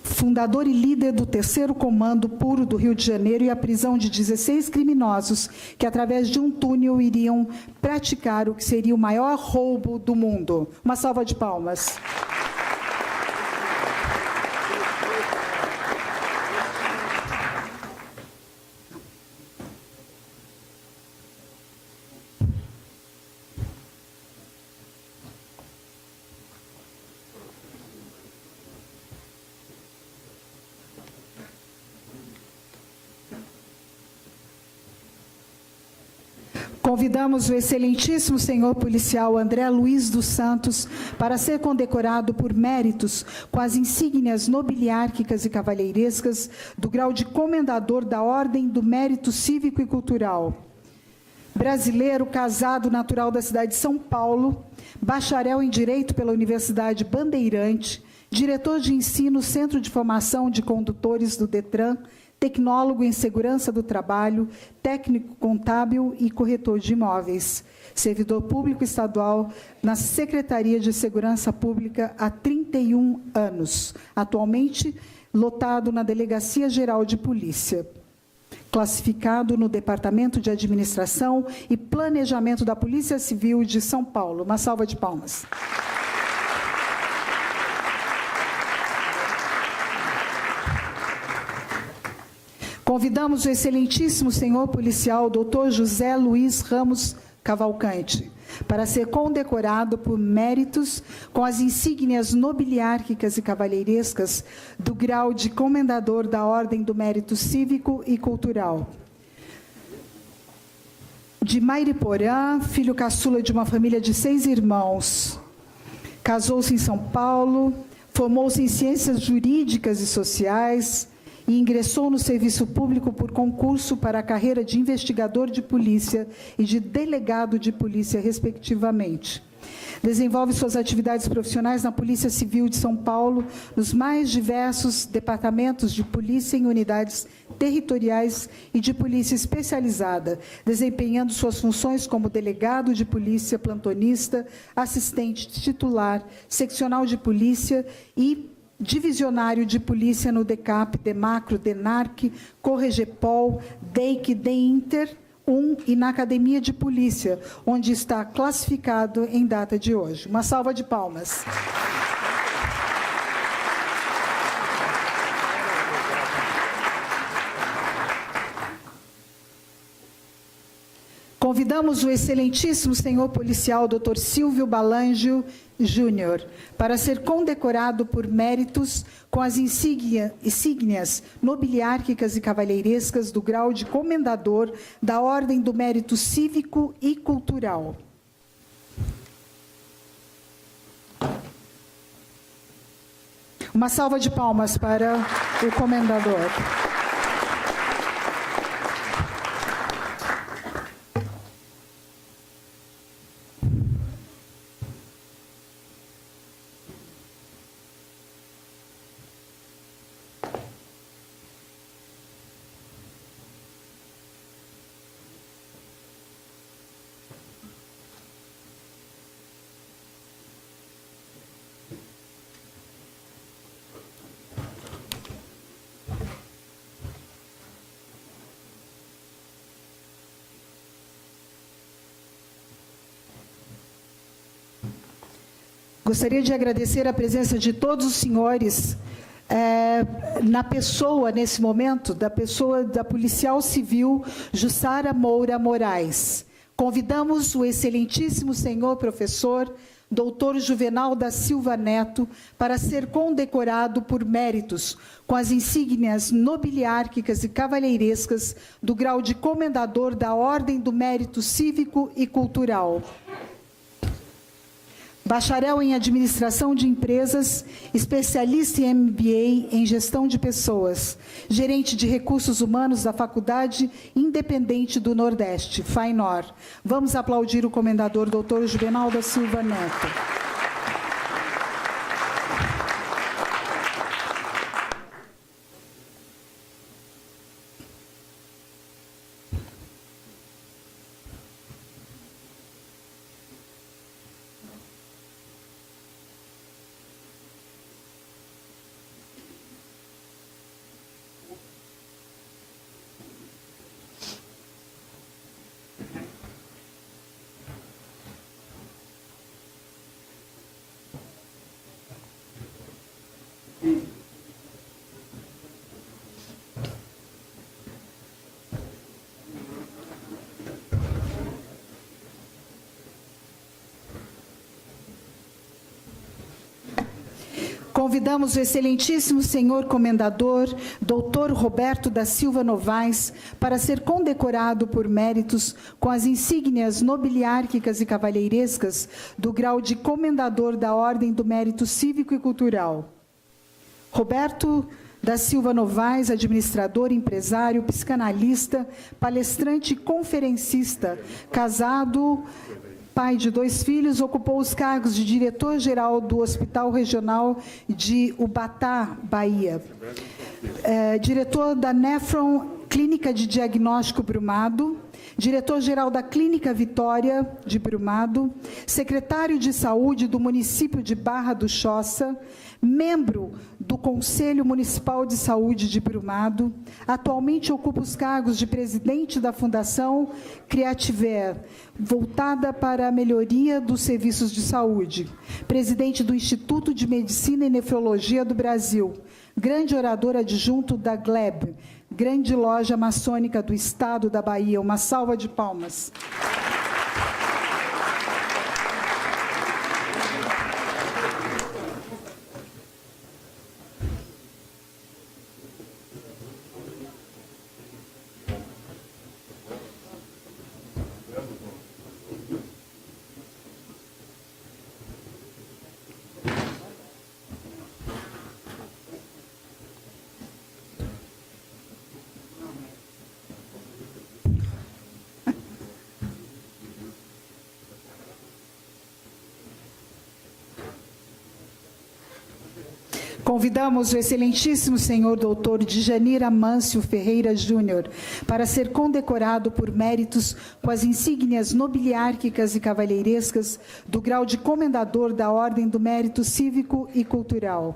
Speaker 1: Fundador e líder do 3º Comando Puro do Rio de Janeiro e a prisão de 16 criminosos que, através de um túnel, iriam praticar o que seria o maior roubo do mundo. Uma salva de palmas. Convidamos o excelentíssimo senhor policial André Luiz dos Santos para ser condecorado por méritos com as insígnias nobiliárquicas e cavalheirescas do grau de Comendador da Ordem do Mérito Cívico e Cultural. Brasileiro, casado, natural da cidade de São Paulo, bacharel em Direito pela Universidade Bandeirante, diretor de ensino, Centro de Formação de Condutores do DETRAN, tecnólogo em segurança do trabalho, técnico contábil e corretor de imóveis. Servidor público estadual na Secretaria de Segurança Pública há 31 anos. Atualmente, lotado na Delegacia Geral de Polícia. Classificado no Departamento de Administração e Planejamento da Polícia Civil de São Paulo. Uma salva de palmas. Convidamos o excelentíssimo senhor policial doutor José Luiz Ramos Cavalcante para ser condecorado por méritos com as insígnias nobiliárquicas e cavalheirescas do grau de Comendador da Ordem do Mérito Cívico e Cultural. De Mairiporã, filho caçula de uma família de 6 irmãos. Casou-se em São Paulo, formou-se em Ciências Jurídicas e Sociais, e ingressou no serviço público por concurso para a carreira de investigador de polícia e de delegado de polícia, respectivamente. Desenvolve suas atividades profissionais na Polícia Civil de São Paulo, nos mais diversos departamentos de polícia em unidades territoriais e de polícia especializada, desempenhando suas funções como delegado de polícia, plantonista, assistente titular, seccional de polícia e divisionário de polícia no DECAP, DEMACRO, DENARC, Corregepol, DEIC, DEINTER 1 e na Academia de Polícia, onde está classificado em data de hoje. Uma salva de palmas. Convidamos o excelentíssimo senhor policial Dr. Silvio Balangio Júnior para ser condecorado por méritos com as insígnias nobiliárquicas e cavalheirescas do grau de Comendador da Ordem do Mérito Cívico e Cultural. Uma salva de palmas para o comendador. Gostaria de agradecer a presença de todos os senhores, na pessoa, nesse momento, da pessoa da policial civil Jussara Moura Moraes. Convidamos o excelentíssimo senhor professor Dr. Juvenal da Silva Neto para ser condecorado por méritos com as insígnias nobiliárquicas e cavalheirescas do grau de Comendador da Ordem do Mérito Cívico e Cultural. Bacharel em Administração de Empresas, especialista em MBA em Gestão de Pessoas, gerente de Recursos Humanos da Faculdade Independente do Nordeste, FAINOR. Vamos aplaudir o comendador Dr. Juvenal da Silva Neto. Convidamos o excelentíssimo senhor comendador, Dr. Roberto da Silva Novaes, para ser condecorado por méritos com as insígnias nobiliárquicas e cavalheirescas do grau de Comendador da Ordem do Mérito Cívico e Cultural. Roberto da Silva Novaes, administrador, empresário, psicanalista, palestrante e conferencista, casado, pai de 2 filhos, ocupou os cargos de diretor-geral do Hospital Regional de Ubatá, Bahia. Diretor da Nefron Clínica de Diagnóstico Brumado, diretor-geral da Clínica Vitória de Brumado, secretário de Saúde do município de Barra do Choça, membro do Conselho Municipal de Saúde de Brumado, atualmente ocupa os cargos de presidente da Fundação Criativer, voltada para a melhoria dos serviços de saúde, presidente do Instituto de Medicina e Nefrologia do Brasil, grande orador adjunto da GLEB, grande loja maçônica do Estado da Bahia. Uma salva de palmas. Convidamos o excelentíssimo senhor doutor Djanir Amâncio Ferreira Júnior para ser condecorado por méritos com as insígnias nobiliárquicas e cavalheirescas do grau de Comendador da Ordem do Mérito Cívico e Cultural.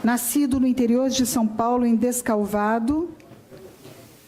Speaker 1: Nascido no interior de São Paulo, em Descalvado,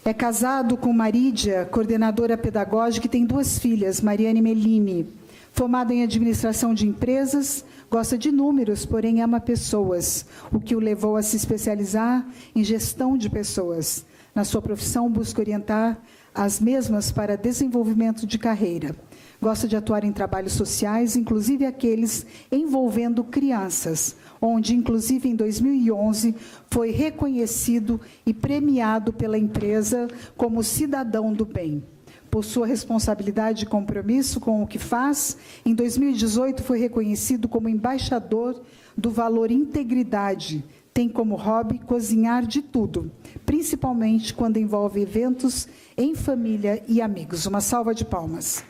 Speaker 1: é casado com Marídia, coordenadora pedagógica, e tem 2 filhas, Mariane e Meline. Formado em administração de empresas, gosta de números, porém ama pessoas, o que o levou a se especializar em gestão de pessoas. Na sua profissão, busca orientar as mesmas para desenvolvimento de carreira. Gosta de atuar em trabalhos sociais, inclusive aqueles envolvendo crianças, onde, inclusive, em 2011, foi reconhecido e premiado pela empresa como cidadão do bem. Por sua responsabilidade e compromisso com o que faz, em 2018 foi reconhecido como embaixador do valor integridade. Tem como hobby cozinhar de tudo, principalmente quando envolve eventos em família e amigos. Uma salva de palmas.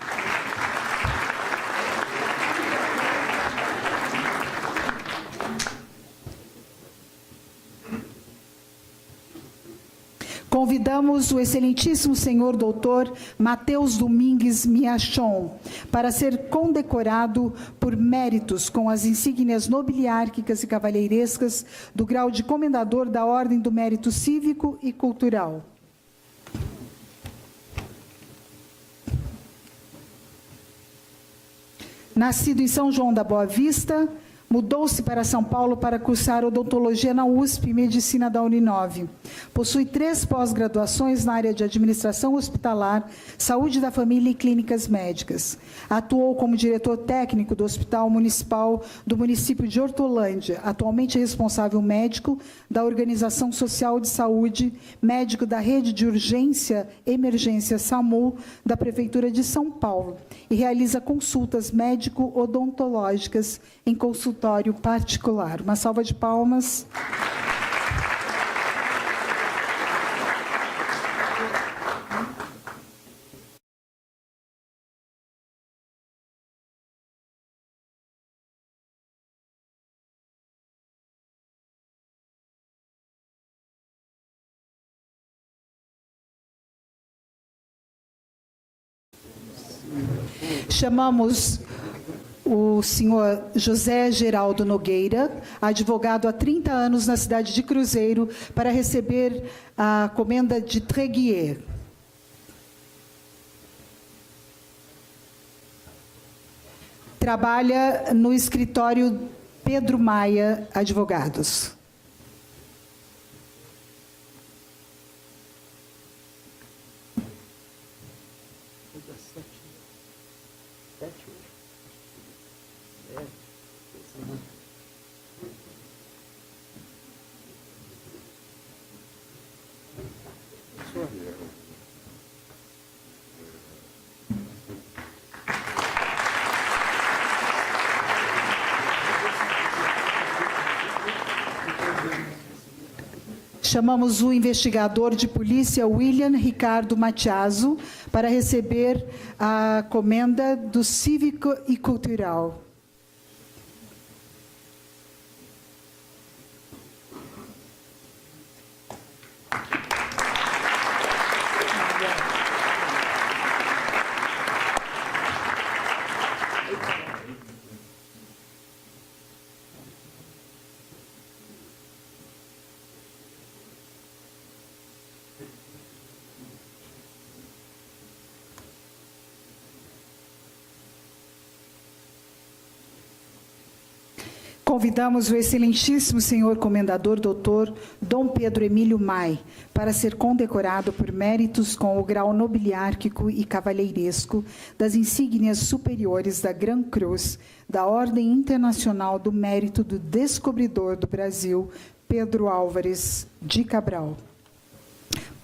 Speaker 1: Convidamos o excelentíssimo senhor doutor Matheus Domingues Miachon para ser condecorado por méritos com as insígnias nobiliárquicas e cavalheirescas do grau de Comendador da Ordem do Mérito Cívico e Cultural. Nascido em São João da Boa Vista, mudou-se para São Paulo para cursar odontologia na USP e medicina da Uninove. Possui 3 pós-graduações na área de administração hospitalar, saúde da família e clínicas médicas. Atuou como diretor técnico do Hospital Municipal do município de Hortolândia, atualmente é responsável médico da Organização Social de Saúde, médico da Rede de Urgência Emergência SAMU da Prefeitura de São Paulo e realiza consultas médico-odontológicas em consultório particular. Uma salva de palmas. Chamamos o senhor José Geraldo Nogueira, advogado há 30 anos na cidade de Cruzeiro, para receber a comenda de Tréguier. Trabalha no escritório Pedro Maia Advogados. Chamamos o investigador de polícia, William Ricardo Matiaso, para receber a comenda do Cívico e Cultural. Convidamos o excelentíssimo senhor comendador doutor Dom Pedro Emílio Mai para ser condecorado por méritos com o grau nobiliárquico e cavalheiresco das insígnias superiores da Gran Cruz da Ordem Internacional do Mérito do Descobridor do Brasil, Pedro Álvares de Cabral.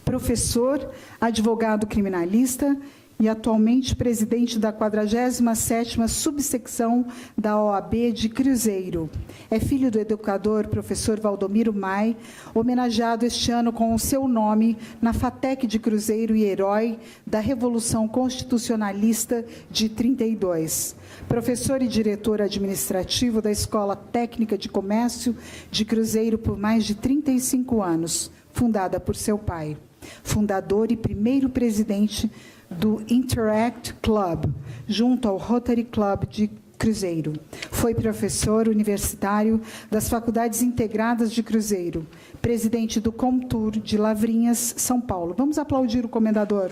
Speaker 1: Professor, advogado criminalista e atualmente presidente da 47ª subsecção da OAB de Cruzeiro. É filho do educador professor Valdomiro Mai, homenageado este ano com o seu nome na FATEC de Cruzeiro e herói da Revolução Constitucionalista de 32. Professor e diretor administrativo da Escola Técnica de Comércio de Cruzeiro por mais de 35 anos, fundada por seu pai. Fundador e primeiro presidente do Interact Club, junto ao Rotary Club de Cruzeiro. Foi professor universitário das Faculdades Integradas de Cruzeiro, presidente do Comtur de Lavrinhas, São Paulo. Vamos aplaudir o comendador.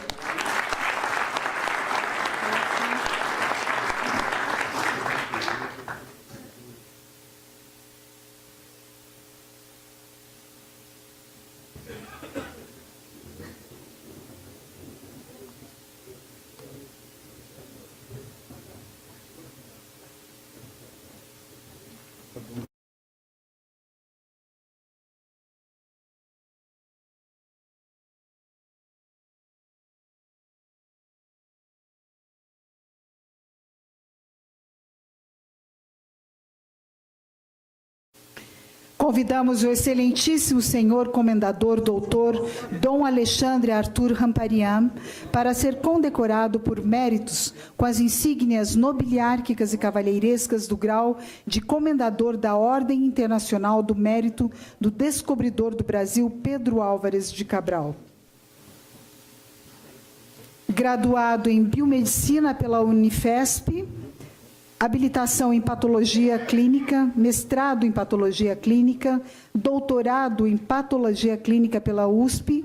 Speaker 1: Convidamos o excelentíssimo senhor comendador doutor Dom Alexandre Arthur Ramparian para ser condecorado por méritos com as insígnias nobiliárquicas e cavalheirescas do grau de comendador da Ordem Internacional do Mérito do Descobridor do Brasil, Pedro Álvares de Cabral. Graduado em Biomedicina pela Unifesp, habilitação em Patologia Clínica, mestrado em Patologia Clínica, doutorado em Patologia Clínica pela USP,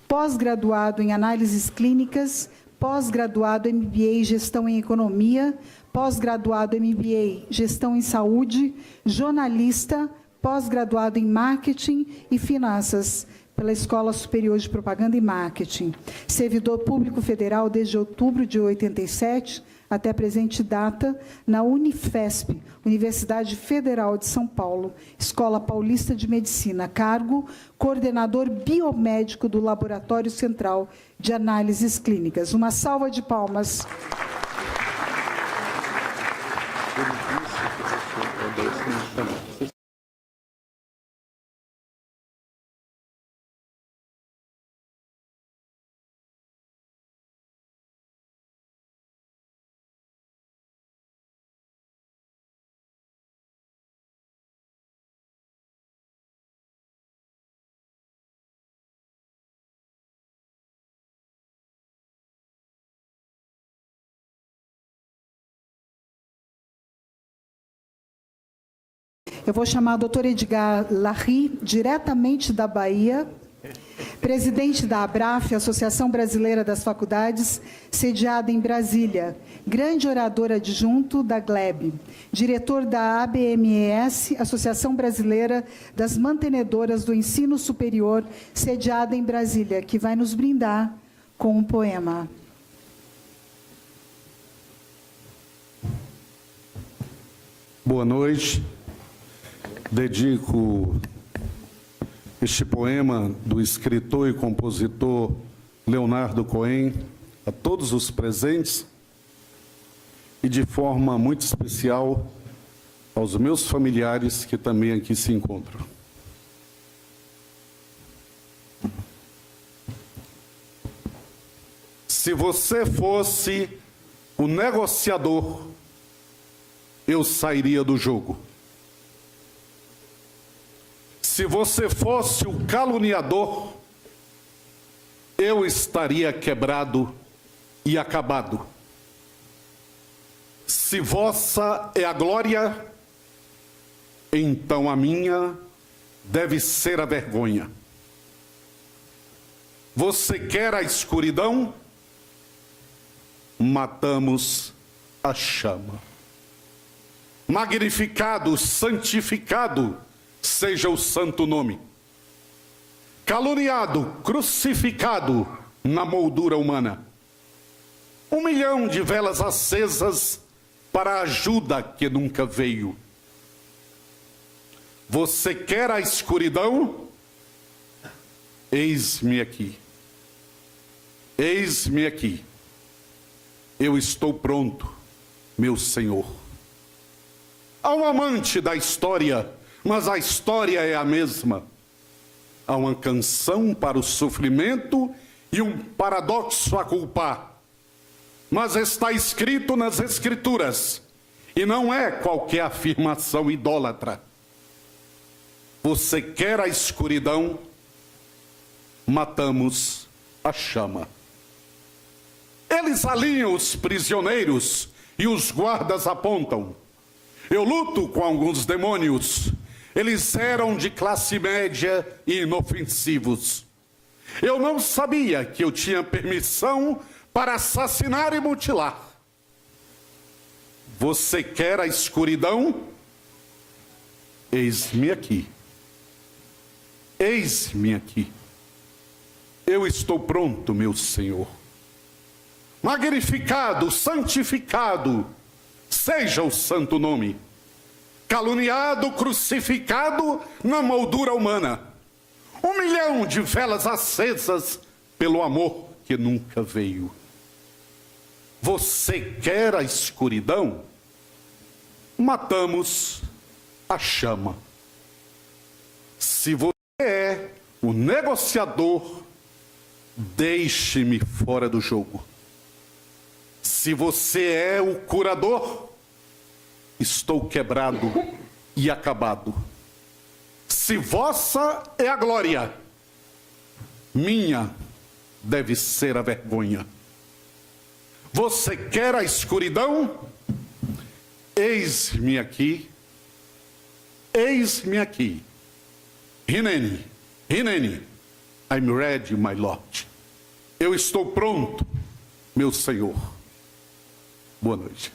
Speaker 1: pós-graduado em Análises Clínicas, pós-graduado MBA Gestão em Economia, pós-graduado MBA Gestão em Saúde, jornalista, pós-graduado em Marketing e Finanças, pela Escola Superior de Propaganda e Marketing. Servidor público federal desde outubro de 87 até a presente data na Unifesp, Universidade Federal de São Paulo, Escola Paulista de Medicina, cargo coordenador biomédico do Laboratório Central de Análises Clínicas. Uma salva de palmas. Eu vou chamar a doutora Edgar Larry, diretamente da Bahia, presidente da ABRAF, Associação Brasileira das Faculdades, sediada em Brasília, grande orador adjunto da GLEB, diretor da ABMES, Associação Brasileira das Mantenedoras do Ensino Superior, sediada em Brasília, que vai nos brindar com um poema.
Speaker 4: Boa noite. Dedico este poema do escritor e compositor Leonardo Cohen a todos os presentes e, de forma muito especial, aos meus familiares que também aqui se encontram. Se você fosse o negociador, eu sairia do jogo. Se você fosse o caluniador, eu estaria quebrado e acabado. Se vossa é a glória, então a minha deve ser a vergonha. Você quer a escuridão? Matamos a chama. Magnificado, santificado seja o santo nome. Caluniado, crucificado na moldura humana. 1 milhão de velas acesas para a ajuda que nunca veio. Você quer a escuridão? Eis-me aqui. Eis-me aqui. Eu estou pronto, meu Senhor. Há um amante da história, mas a história é a mesma. Há uma canção para o sofrimento e um paradoxo a culpar. Mas está escrito nas Escrituras, e não é qualquer afirmação idólatra. Você quer a escuridão? Matamos a chama. Eles alinham os prisioneiros e os guardas apontam. Eu luto com alguns demônios. Eles eram de classe média e inofensivos. Eu não sabia que eu tinha permissão para assassinar e mutilar. Você quer a escuridão? Eis-me aqui. Eis-me aqui. Eu estou pronto, meu Senhor. Magnificado, santificado seja o santo nome. Caluniado, crucificado na moldura humana. 1 milhão de velas acesas pelo amor que nunca veio. Você quer a escuridão? Matamos a chama. Se você é o negociador, deixe-me fora do jogo. Se você é o curador, estou quebrado e acabado. Se vossa é a glória, minha deve ser a vergonha. Você quer a escuridão? Eis-me aqui. Eis-me aqui. Hineni, Hineni, I'm ready, my Lord. Eu estou pronto, meu Senhor. Boa noite.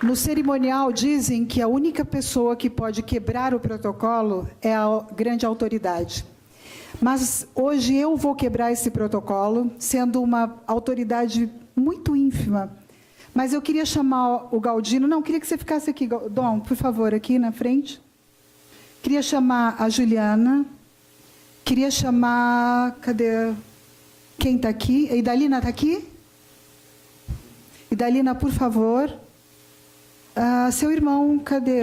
Speaker 1: No cerimonial dizem que a única pessoa que pode quebrar o protocolo é a grande autoridade. Mas hoje eu vou quebrar esse protocolo, sendo uma autoridade muito ínfima. Mas eu queria chamar o Galdino. Não, queria que você ficasse aqui, Dom, por favor, aqui na frente. Queria chamar a Juliana. Queria chamar... Cadê? Quem está aqui? A Idalina está aqui? Idalina, por favor. Seu irmão, cadê?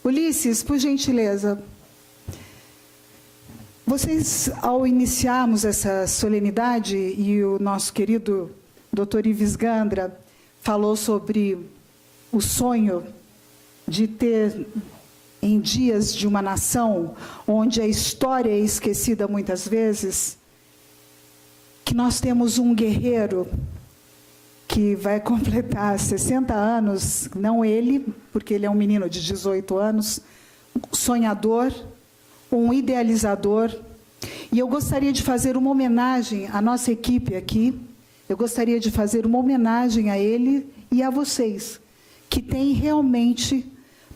Speaker 1: Ulisses, por gentileza. Vocês, ao iniciarmos essa solenidade, e o nosso querido Dr. Ives Gandra falou sobre o sonho de ter, em dias de uma nação, onde a história é esquecida muitas vezes, que nós temos um guerreiro que vai completar 60 anos, não ele, porque ele é um menino de 18 anos, sonhador, um idealizador. E eu gostaria de fazer uma homenagem à nossa equipe aqui, eu gostaria de fazer uma homenagem a ele e a vocês, que têm realmente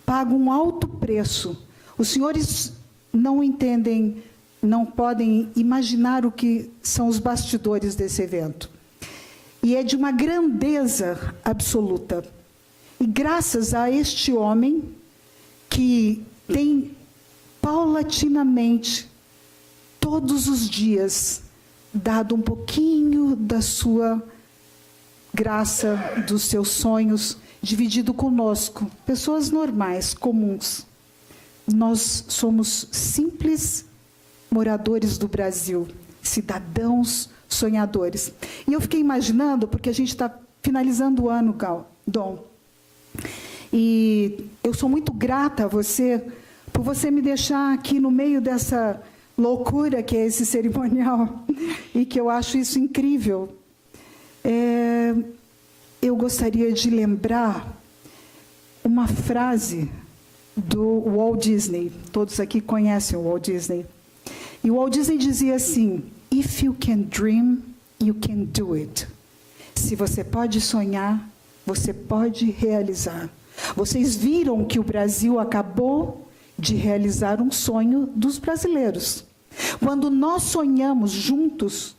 Speaker 1: pago um alto preço. Os senhores não entendem, não podem imaginar o que são os bastidores desse evento. E é de uma grandeza absoluta. E graças a este homem, que tem paulatinamente, todos os dias, dado um pouquinho da sua graça, dos seus sonhos, dividido conosco, pessoas normais, comuns. Nós somos simples moradores do Brasil, cidadãos sonhadores. E eu fiquei imaginando, porque a gente está finalizando o ano, Dom, e eu sou muito grata a você, por você me deixar aqui no meio dessa loucura que é esse cerimonial, e que eu acho isso incrível. Eu gostaria de lembrar uma frase do Walt Disney. Todos aqui conhecem o Walt Disney. E o Walt Disney dizia assim: "If you can dream, you can do it." Se você pode sonhar, você pode realizar. Vocês viram que o Brasil acabou de realizar um sonho dos brasileiros. Quando nós sonhamos juntos,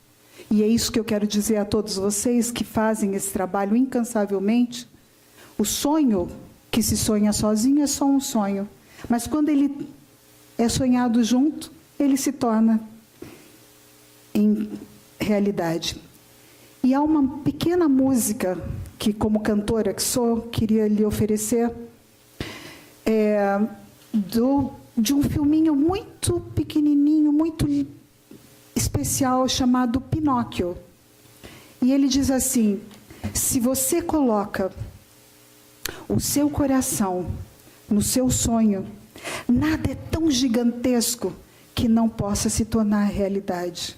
Speaker 1: e é isso que eu quero dizer a todos vocês que fazem esse trabalho incansavelmente, o sonho que se sonha sozinho é só um sonho. Mas quando ele é sonhado junto, ele se torna em realidade. E há uma pequena música que, como cantora que sou, queria lhe oferecer, de um filminho muito pequenininho, muito especial, chamado Pinóquio. E ele diz assim: se você coloca o seu coração no seu sonho, nada é tão gigantesco que não possa se tornar realidade.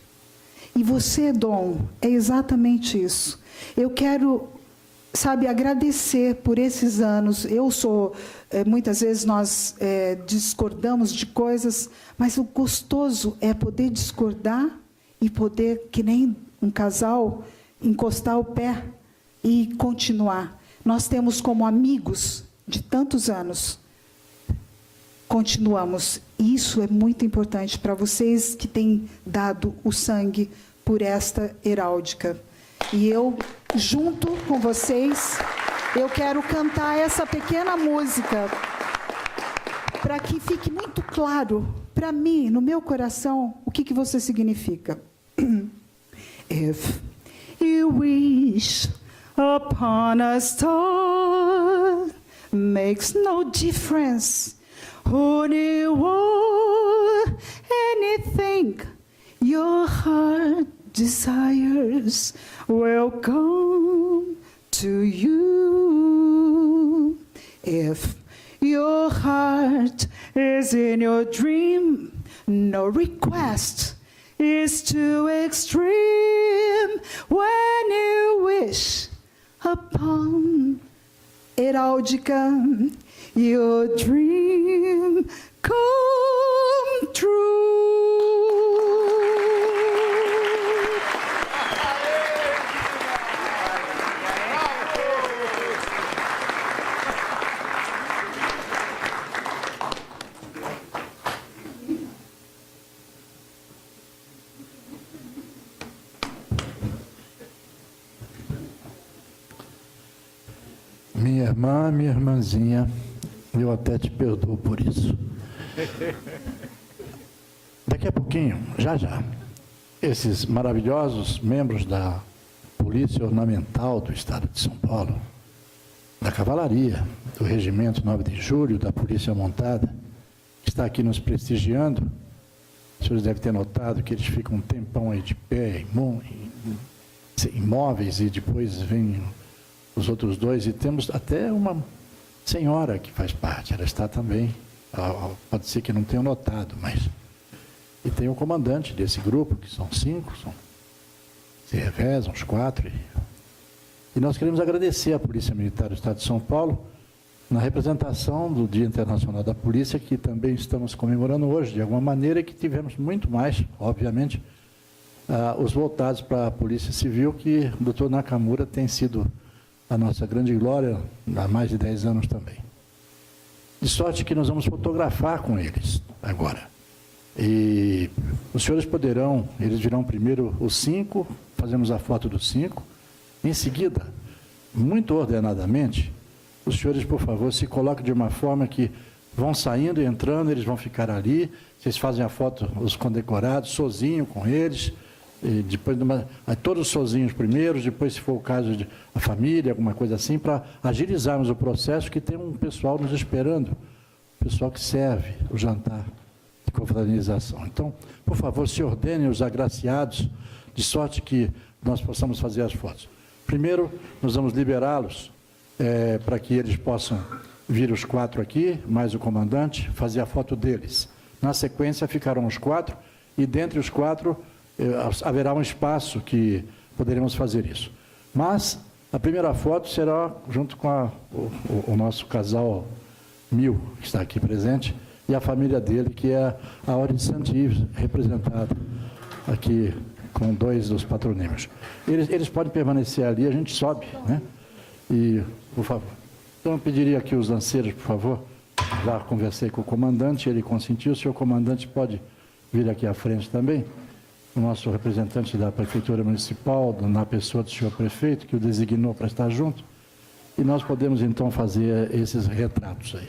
Speaker 1: E você, Dom, é exatamente isso. Eu quero, agradecer por esses anos. Muitas vezes nós discordamos de coisas, mas o gostoso é poder discordar e poder, que nem um casal, encostar o pé e continuar. Nós temos como amigos de tantos anos. Continuamos. Isso é muito importante para vocês que têm dado o sangue por esta heráldica. E eu, junto com vocês, eu quero cantar essa pequena música para que fique muito claro para mim, no meu coração, o que você significa. If you wish upon a star, makes no difference who you are, anything your heart desires will come to you. If your heart is in your dream, no request is too extreme. When you wish upon heráldica, your dream come true.
Speaker 2: Minha irmã, minha irmãzinha, eu até te perdoo por isso. Daqui a pouquinho, já, esses maravilhosos membros da Polícia Ornamental do Estado de São Paulo, da Cavalaria, do Regimento 9 de Julho, da Polícia Montada, que está aqui nos prestigiando. Os senhores devem ter notado que eles ficam um tempão aí de pé, imóveis, e depois vêm os outros dois, e temos até uma senhora que faz parte, ela está também, pode ser que não tenham notado, mas... E tem o comandante desse grupo, que são 5, se revezam, uns 4. E nós queremos agradecer à Polícia Militar do Estado de São Paulo, na representação do Dia Internacional da Polícia, que também estamos comemorando hoje, de alguma maneira, que tivemos muito mais, obviamente, os voltados para a Polícia Civil, que o Dr. Nakamura tem sido a nossa grande glória há mais de 10 anos também. De sorte que nós vamos fotografar com eles agora. E os senhores poderão, eles virão primeiro os 5, fazemos a foto dos 5. Em seguida, muito ordenadamente, os senhores, por favor, se coloquem de uma forma que vão saindo e entrando, eles vão ficar ali, vocês fazem a foto, os condecorados, sozinho com eles, e depois todos sozinhos primeiros, depois, se for o caso de a família, alguma coisa assim, para agilizarmos o processo, que tem um pessoal nos esperando, pessoal que serve o jantar de confraternização. Então, por favor, se ordenem os agraciados, de sorte que nós possamos fazer as fotos. Primeiro, nós vamos liberá-los para que eles possam vir os 4 aqui, mais o comandante, fazer a foto deles. Na sequência, ficarão os 4, e dentre os 4, haverá um espaço que poderemos fazer isso. Mas a primeira foto será junto com o nosso casal Mil, que está aqui presente, e a família dele, que é a Ordem de Santo Ives, representada aqui com 2 dos patronímios. Eles podem permanecer ali, a gente sobe, né? E, por favor. Então, eu pediria que os lanceiros, por favor, já conversei com o comandante, ele consentiu, o senhor comandante pode vir aqui à frente também, o nosso representante da Prefeitura Municipal, na pessoa do senhor prefeito, que o designou para estar junto, e nós podemos, então, fazer esses retratos aí.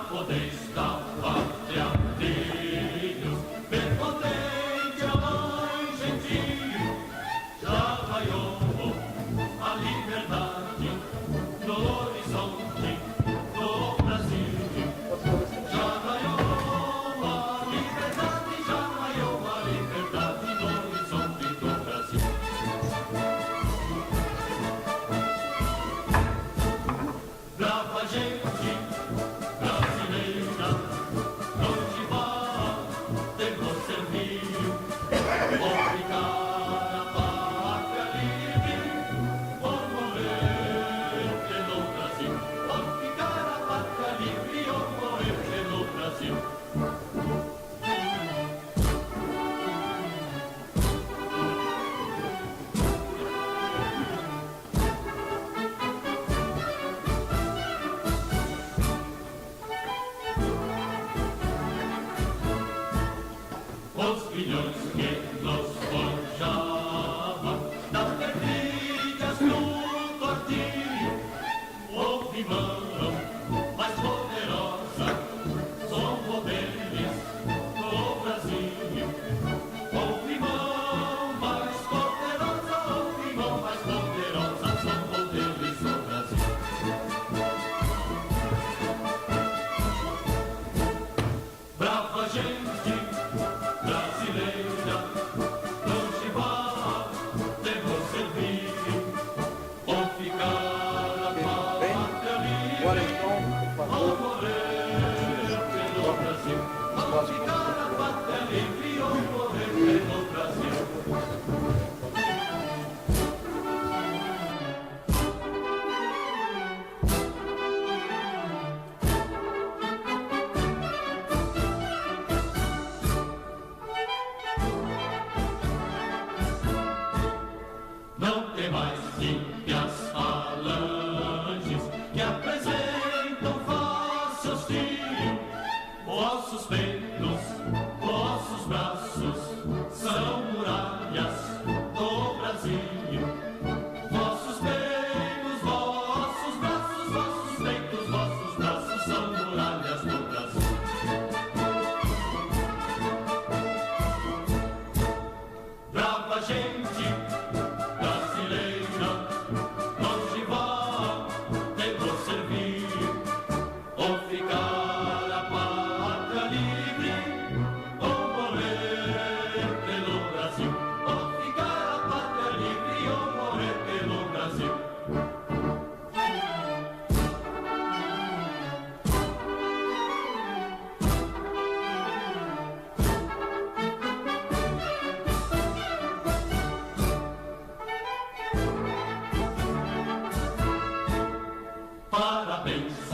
Speaker 5: Poderosa, Não tem mais ímpias falanges que apresentam face hostil. Vossos peitos, vossos braços são muralhas do Brasil. Vossos peitos, vossos braços, vossos peitos, vossos braços são muralhas do Brasil. Brava gente brasileira, longe vá, devo servir, ou ficar a pátria livre, ou morrer pelo Brasil, ou ficar a pátria livre, ou morrer pelo Brasil. Parabéns